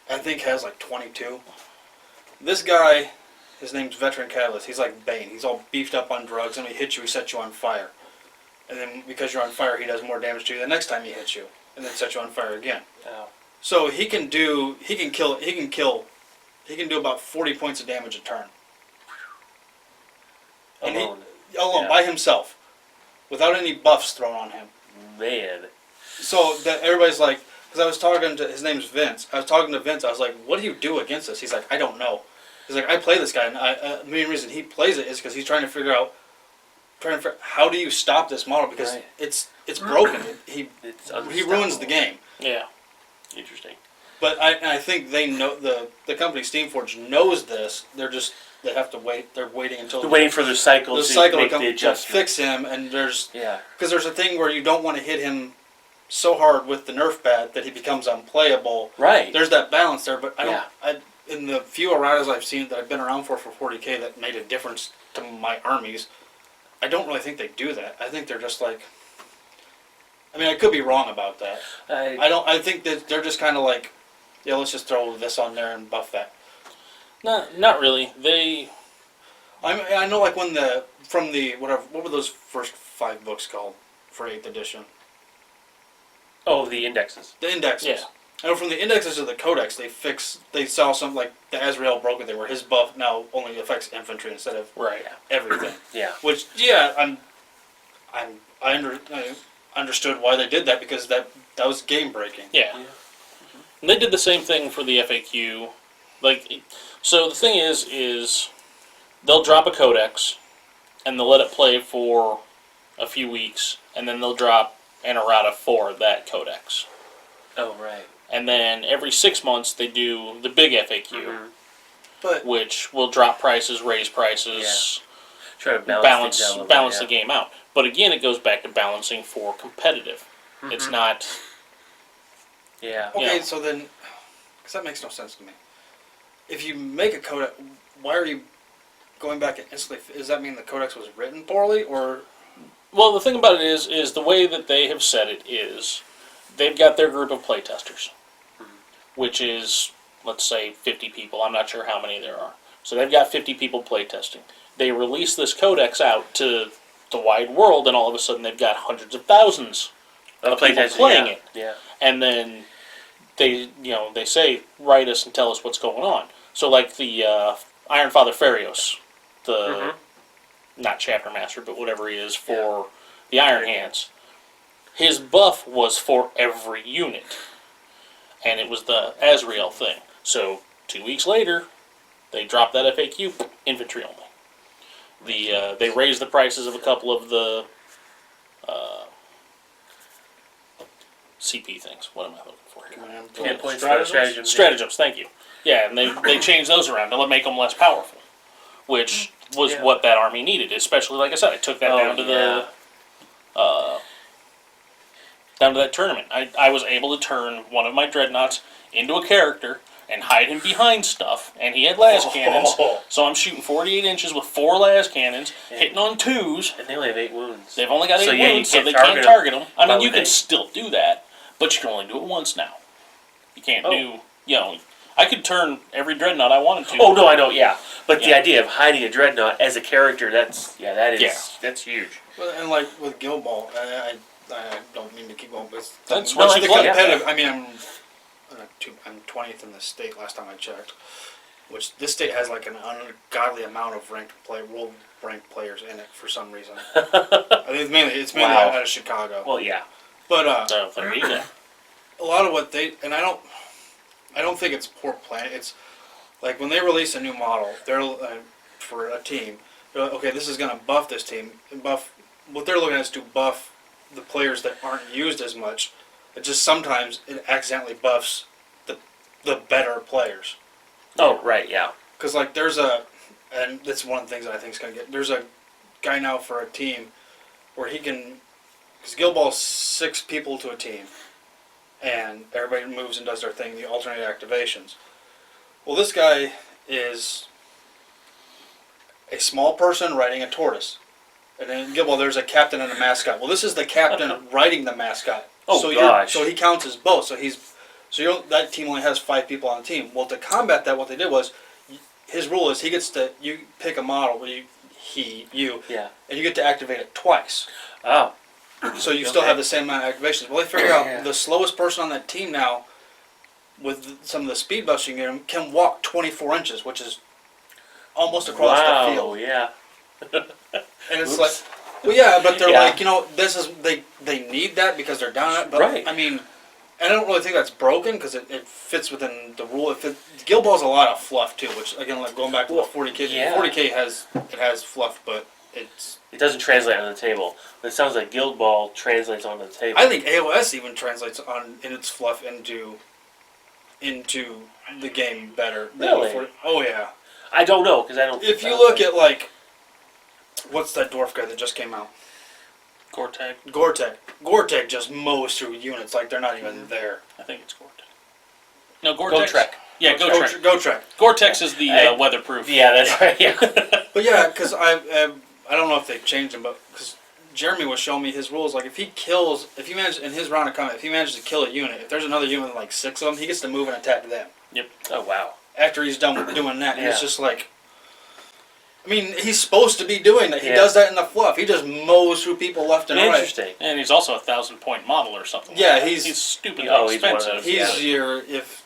Speaker 2: I think has like 22. This guy, his name's Veteran Catalyst. He's like Bane. He's all beefed up on drugs, and when he hits you, he sets you on fire. And then because you're on fire, he does more damage to you the next time he hits you, and then sets you on fire again.
Speaker 1: Oh.
Speaker 2: So he can do about 40 points of damage a turn. And
Speaker 1: Alone.
Speaker 2: alone
Speaker 1: Yeah.
Speaker 2: by himself, without any buffs thrown on him.
Speaker 1: Man.
Speaker 2: So that everybody's like, because I was talking to, his name's Vince. I was talking to Vince. I was like, what do you do against this? He's like, I don't know. He's like, I play this guy, and the main reason he plays it is because he's trying to figure out, how do you stop this model because
Speaker 1: Right.
Speaker 2: it's broken. He
Speaker 1: It's
Speaker 2: ruins the game.
Speaker 3: Yeah.
Speaker 1: Interesting.
Speaker 2: But I think they know the company Steamforge knows this. They have to wait. They're waiting until
Speaker 1: They're waiting for their cycle
Speaker 2: the
Speaker 1: to
Speaker 2: cycle
Speaker 1: make
Speaker 2: to
Speaker 1: the
Speaker 2: come to
Speaker 1: adjustment.
Speaker 2: fix him, and because
Speaker 1: Yeah.
Speaker 2: there's a thing where you don't want to hit him so hard with the Nerf pad that he becomes unplayable.
Speaker 1: Right.
Speaker 2: There's that balance there, but I don't.
Speaker 1: Yeah.
Speaker 2: In the few erratas I've seen that I've been around for 40K that made a difference to my armies, I don't really think they do that. I think they're just like. I mean, I could be wrong about that. I think that they're just kind of like, yeah, let's just throw this on there and buff that.
Speaker 3: Not really.
Speaker 2: I know, like what were those first 5 books called for 8th edition?
Speaker 1: Oh, the indexes.
Speaker 2: The indexes.
Speaker 3: Yeah.
Speaker 2: I know from the indexes to the codex, they saw something like the Azrael broken thing, where his buff now only affects infantry instead of
Speaker 3: Right.
Speaker 2: everything.
Speaker 1: Yeah.
Speaker 2: Which, yeah, I understood why they did that because that was game breaking.
Speaker 3: Yeah. And they did the same thing for the FAQ. So the thing is they'll drop a codex, and they'll let it play for a few weeks, and then they'll drop an errata for that codex.
Speaker 1: Oh, right.
Speaker 3: And then every 6 months they do the big FAQ,
Speaker 1: Mhm.
Speaker 2: But
Speaker 3: which will drop prices, raise prices,
Speaker 1: Try to balance things out a little
Speaker 3: balance
Speaker 1: bit,
Speaker 3: the game out. But again, it goes back to balancing for competitive. It's not.
Speaker 1: Yeah.
Speaker 2: okay,
Speaker 3: Yeah.
Speaker 2: so then, because that makes no sense to me. If you make a codex, why are you going back and instantly? Does that mean the codex was written poorly, or?
Speaker 3: Well, the thing about it is the way that they have said it is they've got their group of playtesters, which is, let's say, 50 people. I'm not sure how many there are. So they've got 50 people playtesting. They release this codex out to the wide world, and all of a sudden they've got hundreds of thousands of people playing it.
Speaker 1: Yeah.
Speaker 3: And then they say, write us and tell us what's going on. So like the Iron Father Farios, the not chapter master, but whatever he is for the Iron Hands, his buff was for every unit, and it was the Azrael thing. So 2 weeks later, they dropped that FAQ, infantry only. They raised the prices of a couple of the CP things. What am I looking for here?
Speaker 1: Hit points,
Speaker 2: Stratagems?
Speaker 1: stratagems.
Speaker 3: Stratagems, thank you. Yeah, and they changed those around to make them less powerful, which was
Speaker 1: Yeah.
Speaker 3: what that army needed. Especially, like I said, I took that down to the down to that tournament. I was able to turn one of my dreadnoughts into a character and hide him behind stuff, and he had las cannons. So I'm shooting 48 inches with 4 las cannons, hitting on 2s.
Speaker 1: And they only have 8 wounds.
Speaker 3: They've only got 8
Speaker 1: So, yeah, you
Speaker 3: wounds, so
Speaker 1: can't
Speaker 3: they
Speaker 1: target
Speaker 3: can't target them. I
Speaker 1: Why
Speaker 3: mean, you
Speaker 1: would
Speaker 3: can
Speaker 1: they?
Speaker 3: still do that, but you can only do it once now. You can't
Speaker 1: Oh.
Speaker 3: do, I could turn every dreadnought I wanted to.
Speaker 1: Oh no, I know, yeah. But the
Speaker 3: Yeah.
Speaker 1: idea of hiding a dreadnought as a character, that's huge.
Speaker 2: Well, and like with Guild Ball, I don't mean to keep going, but
Speaker 3: That's
Speaker 1: what
Speaker 2: the
Speaker 1: you play, yeah.
Speaker 2: competitive. I mean, I'm 20th in the state last time I checked, which this state has like an ungodly amount of world ranked players in it for some reason. I think it's mainly
Speaker 1: Wow.
Speaker 2: out of Chicago.
Speaker 1: Well, yeah.
Speaker 2: But
Speaker 3: So there you go.
Speaker 2: a lot of what they and I don't think it's poor planning. It's like when they release a new model, they're for a team. They're like, okay, this is going to buff this team. And buff what they're looking at is to buff the players that aren't used as much. It just sometimes it accidentally buffs the better players.
Speaker 1: Oh, right, yeah.
Speaker 2: Because like and that's one of the things that I think is going to get. There's a guy now for a team where he can, because Guild Ball's 6 people to a team, and everybody moves and does their thing. The alternate activations. Well, this guy is a small person riding a tortoise, and in Guild Ball there's a captain and a mascot. Well, this is the captain riding the mascot.
Speaker 1: Oh,
Speaker 2: so
Speaker 1: gosh.
Speaker 2: So he counts as both. That team only has 5 people on the team. Well, to combat that, what they did was, his rule is you pick a model where you
Speaker 1: Yeah.
Speaker 2: and you get to activate it twice.
Speaker 1: Oh.
Speaker 2: So you still
Speaker 1: Okay.
Speaker 2: have the same amount of activations. Well, they figure out
Speaker 1: Yeah.
Speaker 2: the slowest person on that team now, with some of the speed buffs you can get, can walk 24 inches, which is almost across the field.
Speaker 1: Yeah.
Speaker 2: And it's
Speaker 1: Oops.
Speaker 2: like, well, yeah, but they're
Speaker 1: Yeah.
Speaker 2: like, this is they need that because they're down at it. But
Speaker 1: Right.
Speaker 2: I mean, I don't really think that's broken because it fits within the rule. Guild Ball's a lot of fluff too, which again, like going back to
Speaker 1: Well,
Speaker 2: the 40K.
Speaker 1: yeah.
Speaker 2: 40K has fluff, but it's.
Speaker 1: It doesn't translate on the table. But it sounds like Guild Ball translates on the table.
Speaker 2: I think AOS even translates in its fluff into the game better. than
Speaker 1: Really?
Speaker 2: 40 Oh yeah.
Speaker 1: I don't know, because I don't...
Speaker 2: If you look at like, what's that dwarf guy that just came out?
Speaker 3: Gore-Tex.
Speaker 2: Gore-Tex just mows through units like they're not even there.
Speaker 3: I think it's Gore-Tex. No, Gore-Tex.
Speaker 1: Go-Trek.
Speaker 3: Yeah, Go-Trek.
Speaker 2: Go-Trek.
Speaker 3: Gore-Tex is the
Speaker 1: Hey.
Speaker 3: weatherproof.
Speaker 1: Yeah, that's right, yeah.
Speaker 2: But yeah, because I don't know if they've changed them, but because Jeremy was showing me his rules, like if he manages in his round of combat, if he manages to kill a unit, if there's another unit with like 6 of them, he gets to move and attack them.
Speaker 1: Oh, wow.
Speaker 2: After he's done with doing that, and it's
Speaker 1: Yeah.
Speaker 2: just like, I mean, he's supposed to be doing that. He
Speaker 1: Yeah.
Speaker 2: does that in the fluff. He just mows through people left and right.
Speaker 1: Interesting.
Speaker 3: And he's also a 1,000-point model or something.
Speaker 2: Yeah,
Speaker 3: like that.
Speaker 2: he's-
Speaker 3: he's stupidly
Speaker 1: Oh, he's one of
Speaker 3: expensive.
Speaker 1: those.
Speaker 2: He's if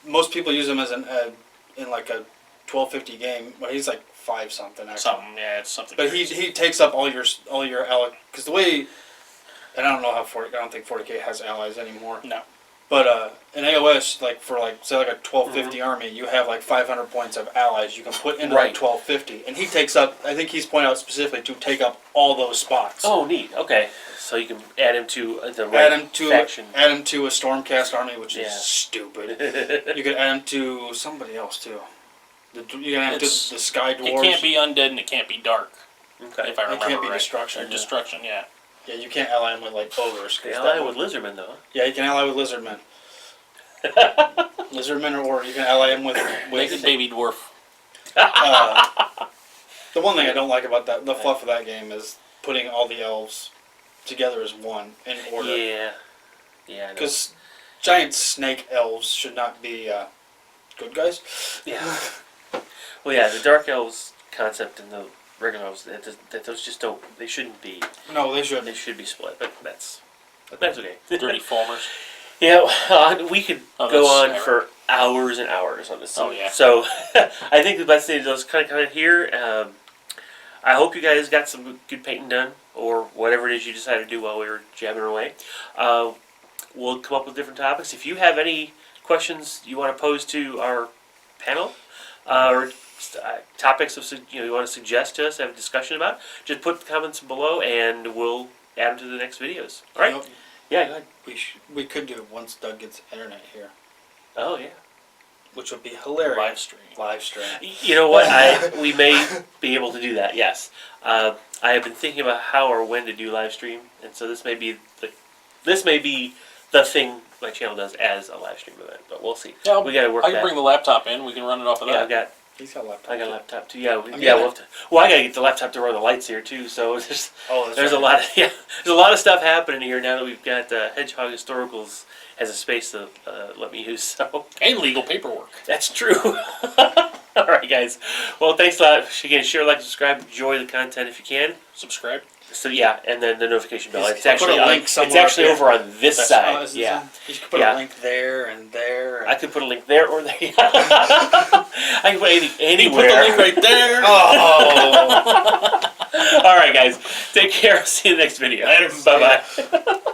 Speaker 2: most people use him as in like a 1250 game, but he's like 5 something actually.
Speaker 3: Something, yeah, it's something.
Speaker 2: But
Speaker 3: crazy.
Speaker 2: he takes up all your because the way, and I don't know how I don't think 40K has allies anymore.
Speaker 3: No.
Speaker 2: But in AOS, like for like say like a 1250 army, you have like 500 points of allies you can put into
Speaker 1: Right.
Speaker 2: that 1250, and he takes up. I think he's pointed out specifically to take up all those spots.
Speaker 1: Oh, neat. Okay. So you can add him to the right faction.
Speaker 2: Add him to a Stormcast army, which
Speaker 1: Yeah.
Speaker 2: is stupid. You could add him to somebody else too. You can add him to
Speaker 3: It's-
Speaker 2: the Sky
Speaker 3: It
Speaker 2: Dwarves.
Speaker 3: can't be undead and it can't be dark,
Speaker 1: Okay.
Speaker 3: if I
Speaker 2: It
Speaker 3: remember
Speaker 2: can't be
Speaker 3: right.
Speaker 2: destruction,
Speaker 3: Or
Speaker 2: yeah.
Speaker 3: destruction, yeah.
Speaker 2: Yeah, you can't ally him with like ogres. 'cause
Speaker 1: They
Speaker 2: that
Speaker 1: ally
Speaker 2: one-
Speaker 1: with Lizardmen, though.
Speaker 2: Yeah, you can ally with lizardmen. Lizardmen, or you can ally him with.
Speaker 3: Make it baby dwarf.
Speaker 2: The one thing I don't like about the fluff of that game is putting all the elves together as one in order.
Speaker 1: Yeah. Yeah, I know.
Speaker 2: Because giant snake elves should not be good guys.
Speaker 1: Yeah. Well, yeah, the Dark Elves concept and the regular elves, that those just don't, they shouldn't be,
Speaker 2: No, they should.
Speaker 1: they should be split, but that's okay.
Speaker 3: Dirty Fulmers.
Speaker 1: Yeah, we could
Speaker 3: Oh,
Speaker 1: go
Speaker 3: that's
Speaker 1: on
Speaker 3: Sarah.
Speaker 1: for hours and hours on this.
Speaker 3: Oh, yeah.
Speaker 1: So I think the best thing to do is kind of here. I hope you guys got some good painting done, or whatever it is you decided to do while we were jabbing away. We'll come up with different topics. If you have any questions you want to pose to our panel, or topics you want to suggest to us, have a discussion about, just put the comments below, and we'll add them to the next videos. All right?
Speaker 2: You know,
Speaker 1: Yeah. Go ahead.
Speaker 2: we could do it once Doug gets internet here.
Speaker 1: Oh yeah.
Speaker 2: which would be hilarious.
Speaker 3: Live stream.
Speaker 2: Live stream.
Speaker 1: You know what? We may be able to do that. Yes. I have been thinking about how or when to do live stream, and so this may be the thing my channel does as a live stream event. But we'll see.
Speaker 3: Yeah,
Speaker 1: We got to work
Speaker 3: I can
Speaker 1: that.
Speaker 3: bring the laptop in. We can run it off of
Speaker 1: Yeah,
Speaker 3: that.
Speaker 2: He's got a laptop.
Speaker 1: I got a laptop too. Yeah,
Speaker 2: I'm
Speaker 1: we'll
Speaker 2: gonna-
Speaker 1: have to. Well, I gotta get the laptop to run the lights here too. So
Speaker 2: Oh, that's
Speaker 1: there's
Speaker 2: right.
Speaker 1: a lot of there's a lot of stuff happening here now that we've got Hedgehog Historicals as a space to let me use. So
Speaker 3: And legal paperwork.
Speaker 1: that's true. All right, guys. Well, thanks a lot. Again, share, like, subscribe, enjoy the content if you can.
Speaker 3: Subscribe.
Speaker 1: So yeah, and then the notification bell.
Speaker 2: He's-
Speaker 1: It's
Speaker 2: I'll
Speaker 1: actually
Speaker 2: put a link
Speaker 1: it's
Speaker 2: somewhere
Speaker 1: actually
Speaker 2: up
Speaker 1: over on this
Speaker 2: That's-
Speaker 1: side.
Speaker 2: is this
Speaker 1: Yeah.
Speaker 2: in? You could put
Speaker 1: Yeah.
Speaker 2: a link there and there. And...
Speaker 1: I could put a link there or there. I can put anything anywhere.
Speaker 3: Put the link right there.
Speaker 2: Oh.
Speaker 1: All right, guys. Take care. See you in the next video.
Speaker 2: Later.
Speaker 1: Bye bye.